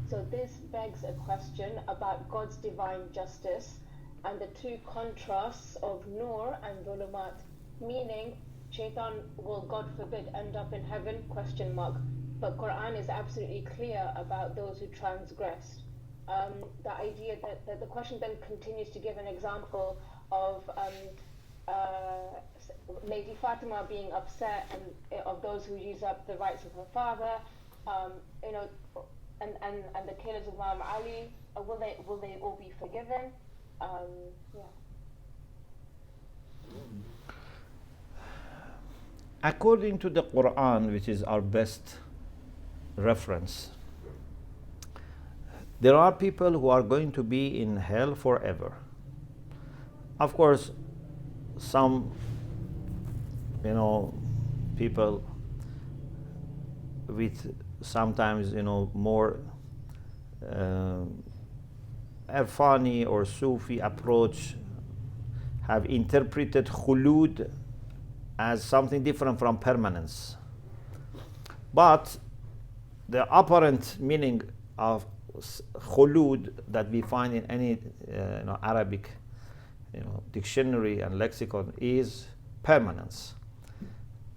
Speaker 3: So this begs a question about God's divine justice and the two contrasts of Nur and Dhulumat, meaning Shaitan will, God forbid, end up in heaven, ? But Quran is absolutely clear about those who transgressed. The idea that the question then continues to give an example of Lady Fatima being upset and of those who use up the rights of her father, and the killers of Imam Ali, will they all be forgiven?
Speaker 1: According to the Quran, which is our best reference, there are people who are going to be in hell forever. Of course, some people with sometimes, more Irfani or Sufi approach have interpreted khulud as something different from permanence. But the apparent meaning of khulud that we find in any Arabic dictionary and lexicon is permanence.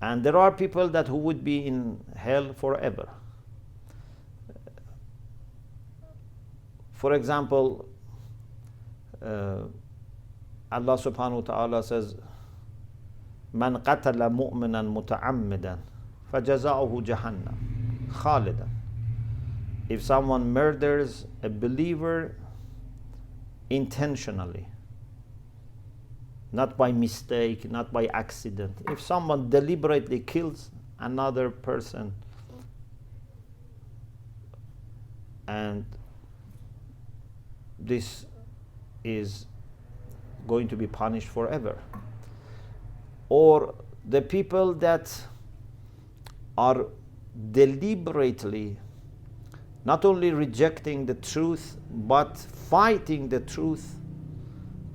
Speaker 1: And there are people that who would be in hell forever. For example, Allah subhanahu wa ta'ala says, "Man qatala mu'minan muta'ammidan fajaza'uhu jahannam khalidan." If someone murders a believer intentionally, not by mistake, not by accident, if someone deliberately kills another person and this is going to be punished forever. Or the people that are deliberately not only rejecting the truth but fighting the truth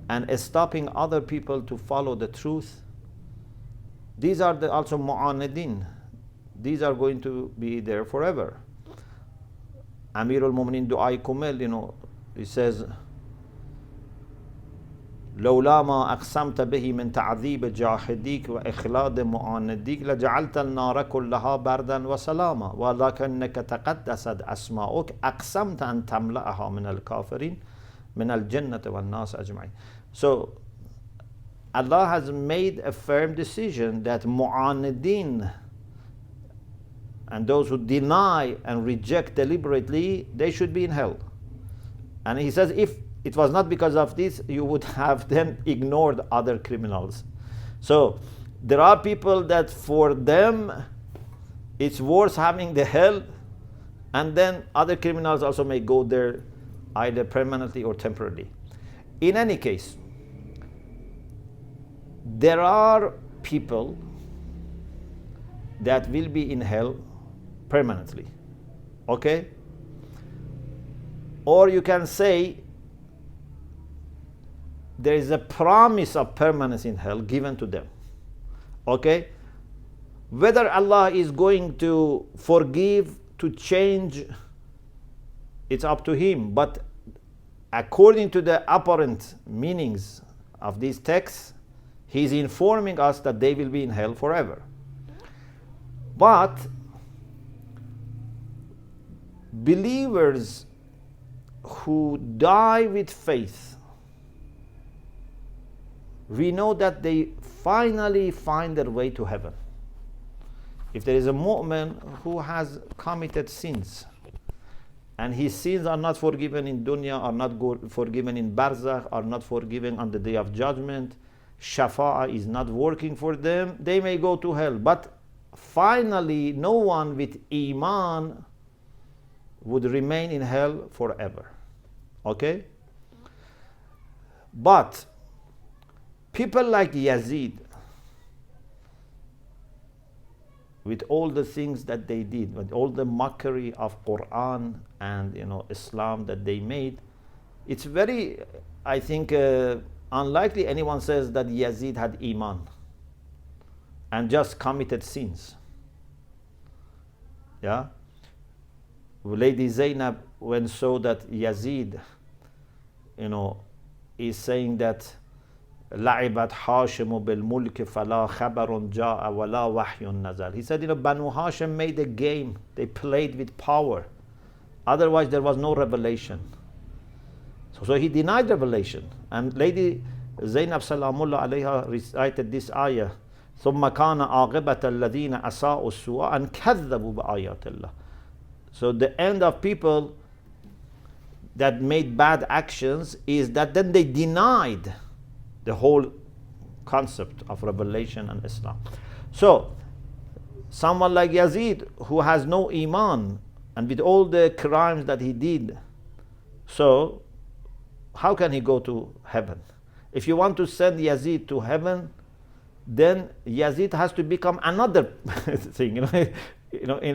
Speaker 1: and stopping other people to follow the truth, these are also mu'anidin. These are going to be there forever. Amir al-Mu'minin Du'ai Kumel, he says, لولا ما أقسمت به من تعذيب جاحديك وإخلاد معانديك لجعلت النار كلها بردا وسلاما ولكنك تقدست أسماؤك أقسمت أن تملأها من الكافرين من الجنة والناس أجمعين. So Allah has made a firm decision that mu'anidin and those who deny and reject deliberately, they should be in hell. And he says, if it was not because of this, you would have then ignored other criminals. So there are people that for them it's worth having the hell, and then other criminals also may go there either permanently or temporarily. In any case, there are people that will be in hell permanently. Okay? Or you can say there is a promise of permanence in hell given to them. Okay? Whether Allah is going to forgive, to change, it's up to Him. But according to the apparent meanings of these texts, He is informing us that they will be in hell forever. But believers who die with faith, we know that they finally find their way to heaven. If there is a mu'min who has committed sins, and his sins are not forgiven in dunya, are not forgiven in barzakh, are not forgiven on the day of judgment, shafa'ah is not working for them, they may go to hell. But finally, no one with iman would remain in hell forever. Okay? But people like Yazid, with all the things that they did, with all the mockery of Quran and Islam that they made, it's very, I think, unlikely anyone says that Yazid had iman and just committed sins. Yeah? Lady Zainab, when saw that Yazid, is saying that لعبت حاشم بالملك فلا خبر جاء ولا وحي نزل. He said, Banu Hashim made a game. They played with power. Otherwise, there was no revelation. So he denied revelation. And Lady Zainab Salamullah alayha recited this ayah. ثم كان عاقبة الذين أساءوا السوء أن كذبوا بآيات الله. So the end of people that made bad actions is that then they denied the whole concept of revelation and Islam. So someone like Yazid who has no iman and with all the crimes that he did, so how can he go to heaven? If you want to send Yazid to heaven, then Yazid has to become another thing. In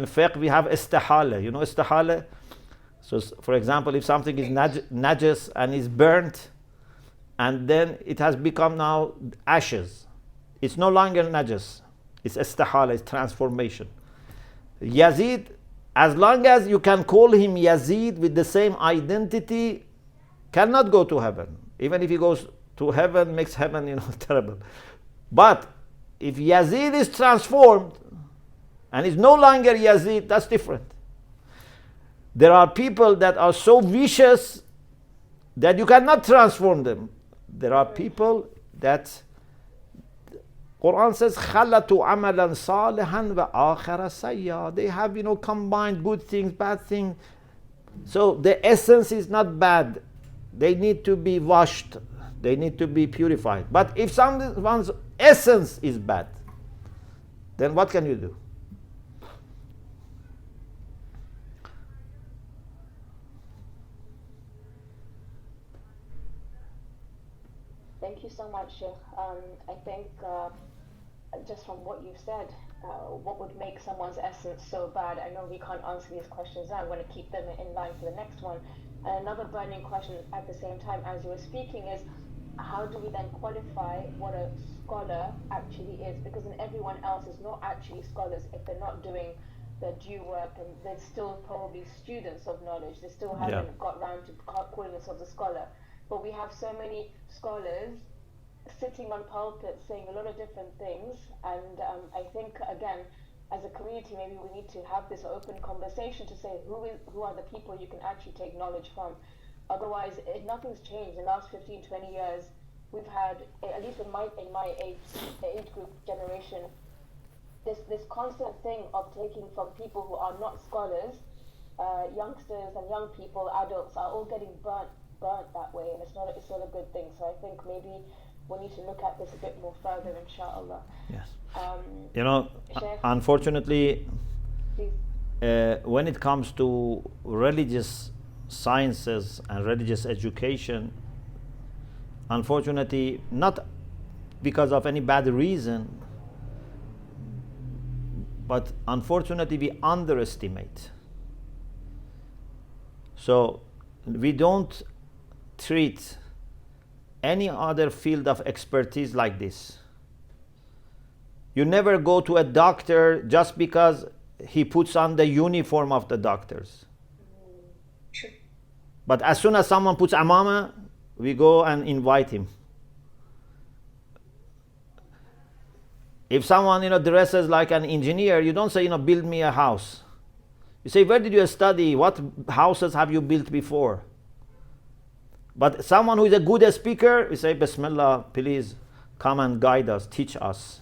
Speaker 1: fiqh we have istihala. You know istihala? So for example, if something is najas and is burnt, and then it has become now ashes, it's no longer najas. It's istihala, it's transformation. Yazid, as long as you can call him Yazid with the same identity, cannot go to heaven. Even if he goes to heaven, makes heaven, terrible. But if Yazid is transformed and is no longer Yazid, that's different. There are people that are so vicious that you cannot transform them. There are people that Quran says خَلَّتُ عَمَلًا صَالِحًا وَآخَرَ سَيَّا. They have combined good things, bad things. So the essence is not bad. They need to be washed. They need to be purified. But if someone's essence is bad, then what can you do?
Speaker 3: Thank you so much, Sheikh. I think just from what you've said, what would make someone's essence so bad? I know we can't answer these questions now. I want to keep them in line for the next one. And another burning question at the same time as you were speaking is, how do we then qualify what a scholar actually is? Because then everyone else is not actually scholars if they're not doing their due work, and they're still probably students of knowledge. They still haven't got round to calling themselves a scholar. But we have so many scholars sitting on pulpits saying a lot of different things, and I think, again, as a community, maybe we need to have this open conversation to say who are the people you can actually take knowledge from. Otherwise, nothing's changed. In the last 15, 20 years, we've had, at least in my age group generation, this constant thing of taking from people who are not scholars. Youngsters and young people, adults, are all getting burnt that way, and it's not a good thing. So I think maybe we need to look at this a bit more further, inshallah.
Speaker 1: Yes.
Speaker 3: Sheikh,
Speaker 1: unfortunately, when it comes to religious sciences and religious education, unfortunately, not because of any bad reason, but unfortunately we underestimate. So we don't treat any other field of expertise like this. You never go to a doctor just because he puts on the uniform of the doctors. But as soon as someone puts amama, we go and invite him. If someone dresses like an engineer, you don't say build me a house. You say, where did you study? What houses have you built before? But someone who is a good speaker, we say, Bismillah, please come and guide us, teach us.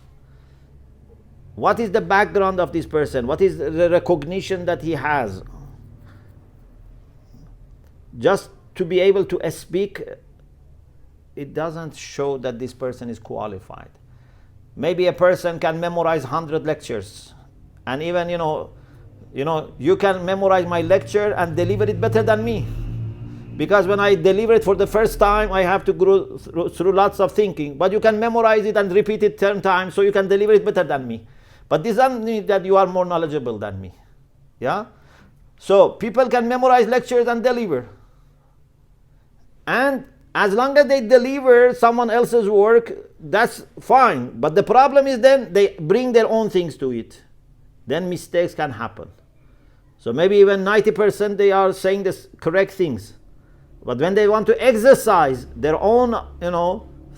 Speaker 1: What is the background of this person? What is the recognition that he has? Just to be able to speak, it doesn't show that this person is qualified. Maybe a person can memorize 100 lectures, and even you can memorize my lecture and deliver it better than me. Because when I deliver it for the first time, I have to go through lots of thinking. But you can memorize it and repeat it 10 times, so you can deliver it better than me. But this doesn't mean that you are more knowledgeable than me. Yeah? So people can memorize lectures and deliver. And as long as they deliver someone else's work, that's fine. But the problem is then they bring their own things to it. Then mistakes can happen. So maybe even 90% they are saying the correct things. But when they want to exercise their own,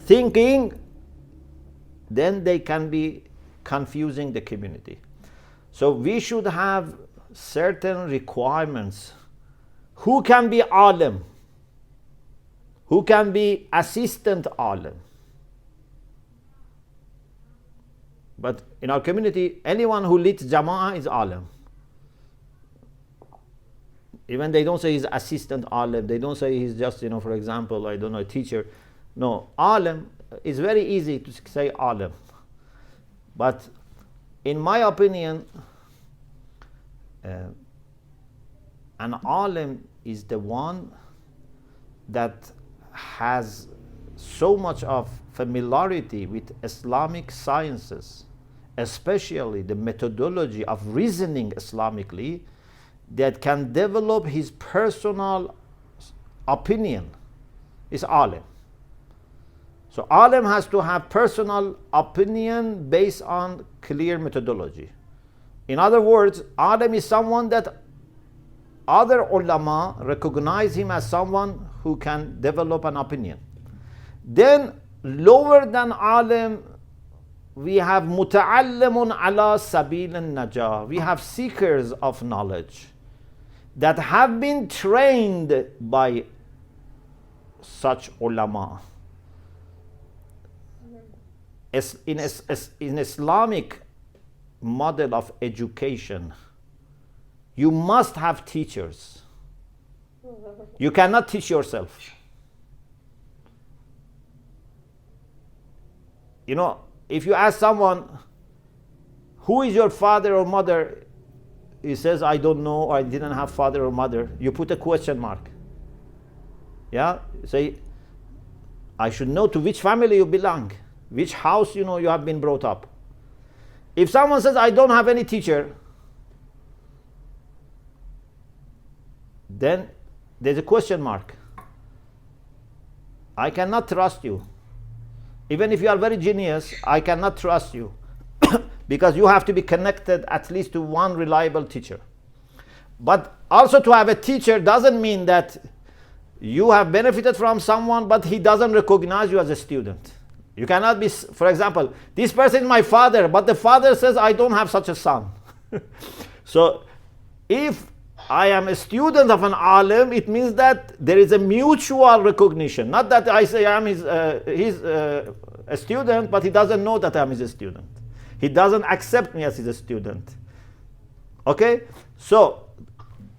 Speaker 1: thinking, then they can be confusing the community. So we should have certain requirements. Who can be alim? Who can be assistant alim? But in our community, anyone who leads jama'ah is alim. Even they don't say he's assistant alim. They don't say he's just, for example, a teacher. No, alim is very easy to say alim. But in my opinion, an alim is the one that has so much of familiarity with Islamic sciences, especially the methodology of reasoning Islamically, that can develop his personal opinion is alim. So alim has to have personal opinion based on clear methodology. In other words, alim is someone that other ulama recognize him as someone who can develop an opinion. Then lower than alim, we have muta'allimun ala sabil al-najah. We have seekers of knowledge that have been trained by such ulama. In Islamic model of education, you must have teachers. You cannot teach yourself. You know, if you ask someone, who is your father or mother? He says, I don't know, or I didn't have father or mother. You put a question mark. Yeah? You say, I should know to which family you belong, which house you have been brought up. If someone says, I don't have any teacher, then there's a question mark. I cannot trust you. Even if you are very genius, I cannot trust you because you have to be connected at least to one reliable teacher. But also to have a teacher doesn't mean that you have benefited from someone, but he doesn't recognize you as a student. You cannot be, for example, this person is my father, but the father says, I don't have such a son. So if I am a student of an alim, it means that there is a mutual recognition. Not that I say I am he's a student, but he doesn't know that I am his student. He doesn't accept me as his student. Okay? So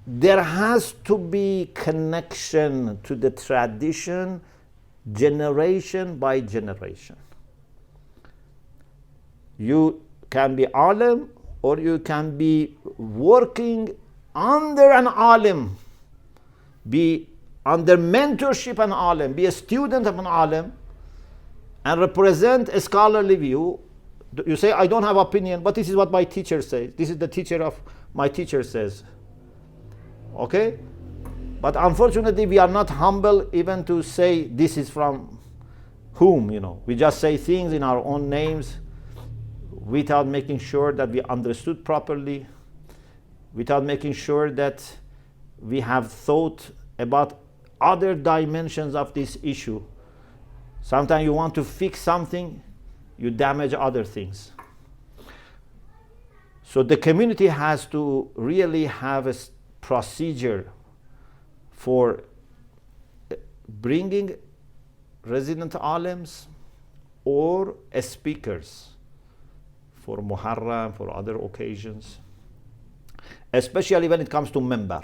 Speaker 1: there has to be connection to the tradition, generation by generation. You can be alim, or you can be working under an alim, be under mentorship an alim, be a student of an alim, and represent a scholarly view. You say, I don't have opinion, but this is what my teacher says. This is the teacher of my teacher says. Okay? But unfortunately, we are not humble even to say this is from whom, We just say things in our own names without making sure that we understood properly, without making sure that we have thought about other dimensions of this issue. Sometimes you want to fix something, you damage other things. So the community has to really have a procedure for bringing resident alims or speakers for Muharram, for other occasions, especially when it comes to member.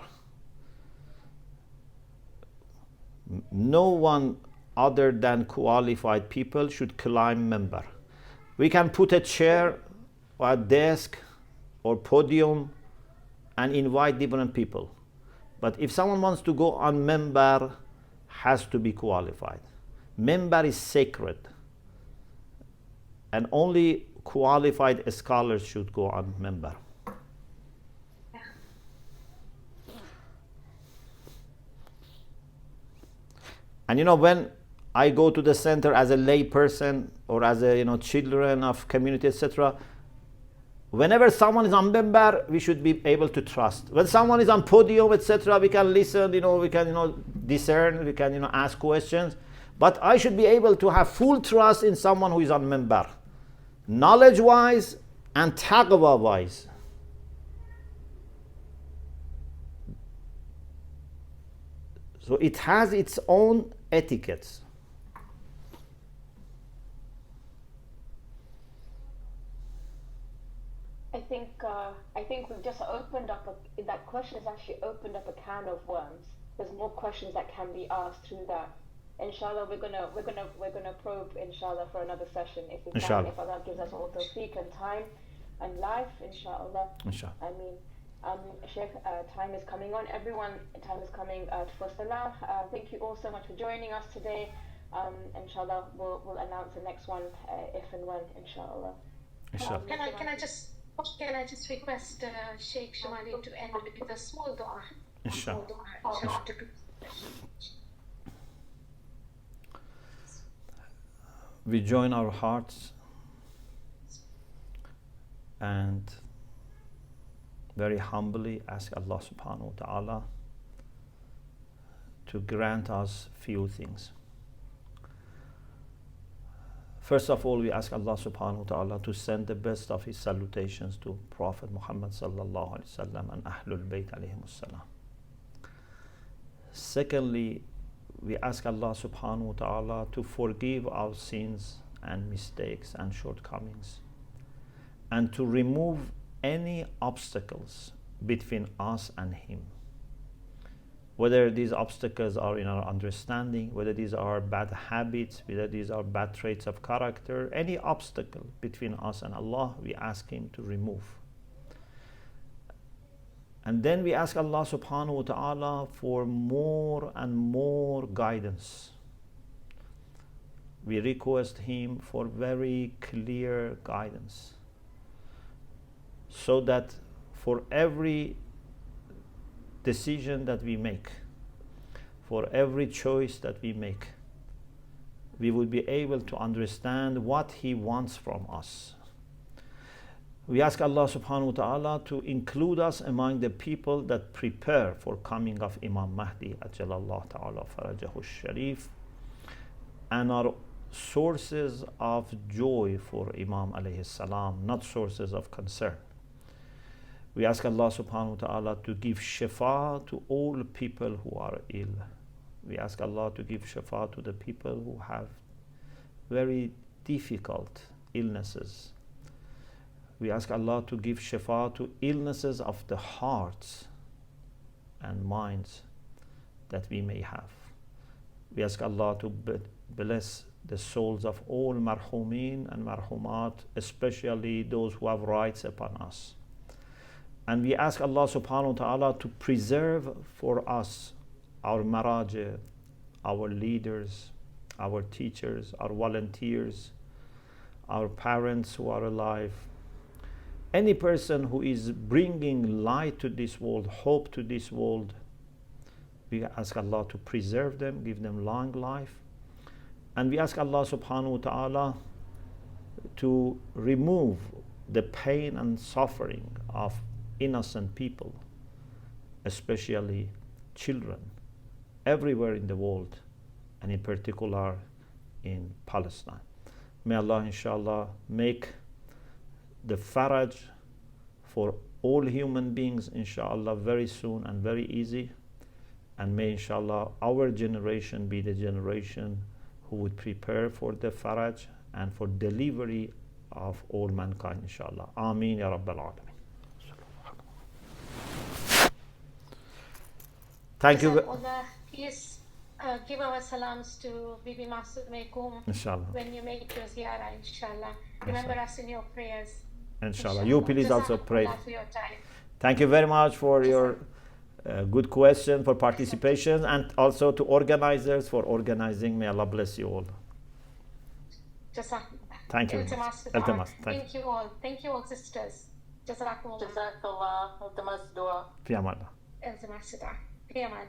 Speaker 1: No one other than qualified people should climb member. We can put a chair or a desk or podium and invite different people. But if someone wants to go on member, has to be qualified. Member is sacred, and only qualified scholars should go on member. And when I go to the center as a lay person or as a children of community, etc., whenever someone is on member, we should be able to trust. When someone is on podium, etc., we can listen, we can discern, we can ask questions. But I should be able to have full trust in someone who is on member, knowledge-wise and taqwa-wise. So it has its own etiquettes.
Speaker 3: I think we've just opened up that question has actually opened up a can of worms. There's more questions that can be asked through that. Inshallah, we're gonna probe inshallah for another session if we can, if Allah gives us all tawfiq and time and life, inshallah. I mean, Sheikh, time is coming on. Everyone, time is coming for Salah. Thank you all so much for joining us today. Inshallah, we'll announce the next one if and when, inshallah.
Speaker 1: Inshallah.
Speaker 2: Can I just request Sheikh Shomali to end with a small dua?
Speaker 1: Inshallah. We join our hearts and very humbly ask Allah subhanahu wa ta'ala to grant us few things. First of all, we ask Allah subhanahu wa ta'ala to send the best of his salutations to Prophet Muhammad sallallahu alaihi wasallam and Ahlul Bayt alayhimus salam. Secondly, we ask Allah subhanahu wa ta'ala to forgive our sins and mistakes and shortcomings, and to remove any obstacles between us and him. Whether these obstacles are in our understanding, whether these are bad habits, whether these are bad traits of character, any obstacle between us and Allah, we ask him to remove. And then we ask Allah subhanahu wa ta'ala for more and more guidance. We request him for very clear guidance, so that for every decision that we make, for every choice that we make, we will be able to understand what he wants from us. We ask Allah subhanahu wa ta'ala to include us among the people that prepare for coming of Imam Mahdi ajalallah ta'ala farajahu sharif, and are sources of joy for Imam alayhi salam, not sources of concern. We ask Allah subhanahu wa ta'ala to give shifa to all people who are ill. We ask Allah to give shifa to the people who have very difficult illnesses. We ask Allah to give shifa to illnesses of the hearts and minds that we may have. We ask Allah to bless the souls of all marhumin and marhumat, especially those who have rights upon us. And we ask Allah subhanahu wa ta'ala to preserve for us our maraji, our leaders, our teachers, our volunteers, our parents who are alive. Any person who is bringing light to this world, hope to this world, we ask Allah to preserve them, give them long life. And we ask Allah subhanahu wa ta'ala to remove the pain and suffering of innocent people, especially children, everywhere in the world, and in particular in Palestine. May Allah inshallah make the faraj for all human beings inshallah very soon and very easy, and may inshallah our generation be the generation who would prepare for the faraj and for delivery of all mankind inshallah. Ameen ya Rabbal Alameen. Thank you.
Speaker 2: Please give our salams to Bibi Masud Mekum
Speaker 1: Inshallah.
Speaker 2: when you make your ziyarah, inshallah. Remember us in your prayers.
Speaker 1: Inshallah. You please also pray.
Speaker 2: For your time.
Speaker 1: Thank you very much for your good question, for participation, and also to organizers for organizing. May Allah bless you all. Thank you.
Speaker 2: Thank you all. Thank you all, sisters. Jazakallah.
Speaker 5: Jazakallah. Iltamas dua.
Speaker 1: Fi amallah.
Speaker 2: Iltamas dua. Fi amal.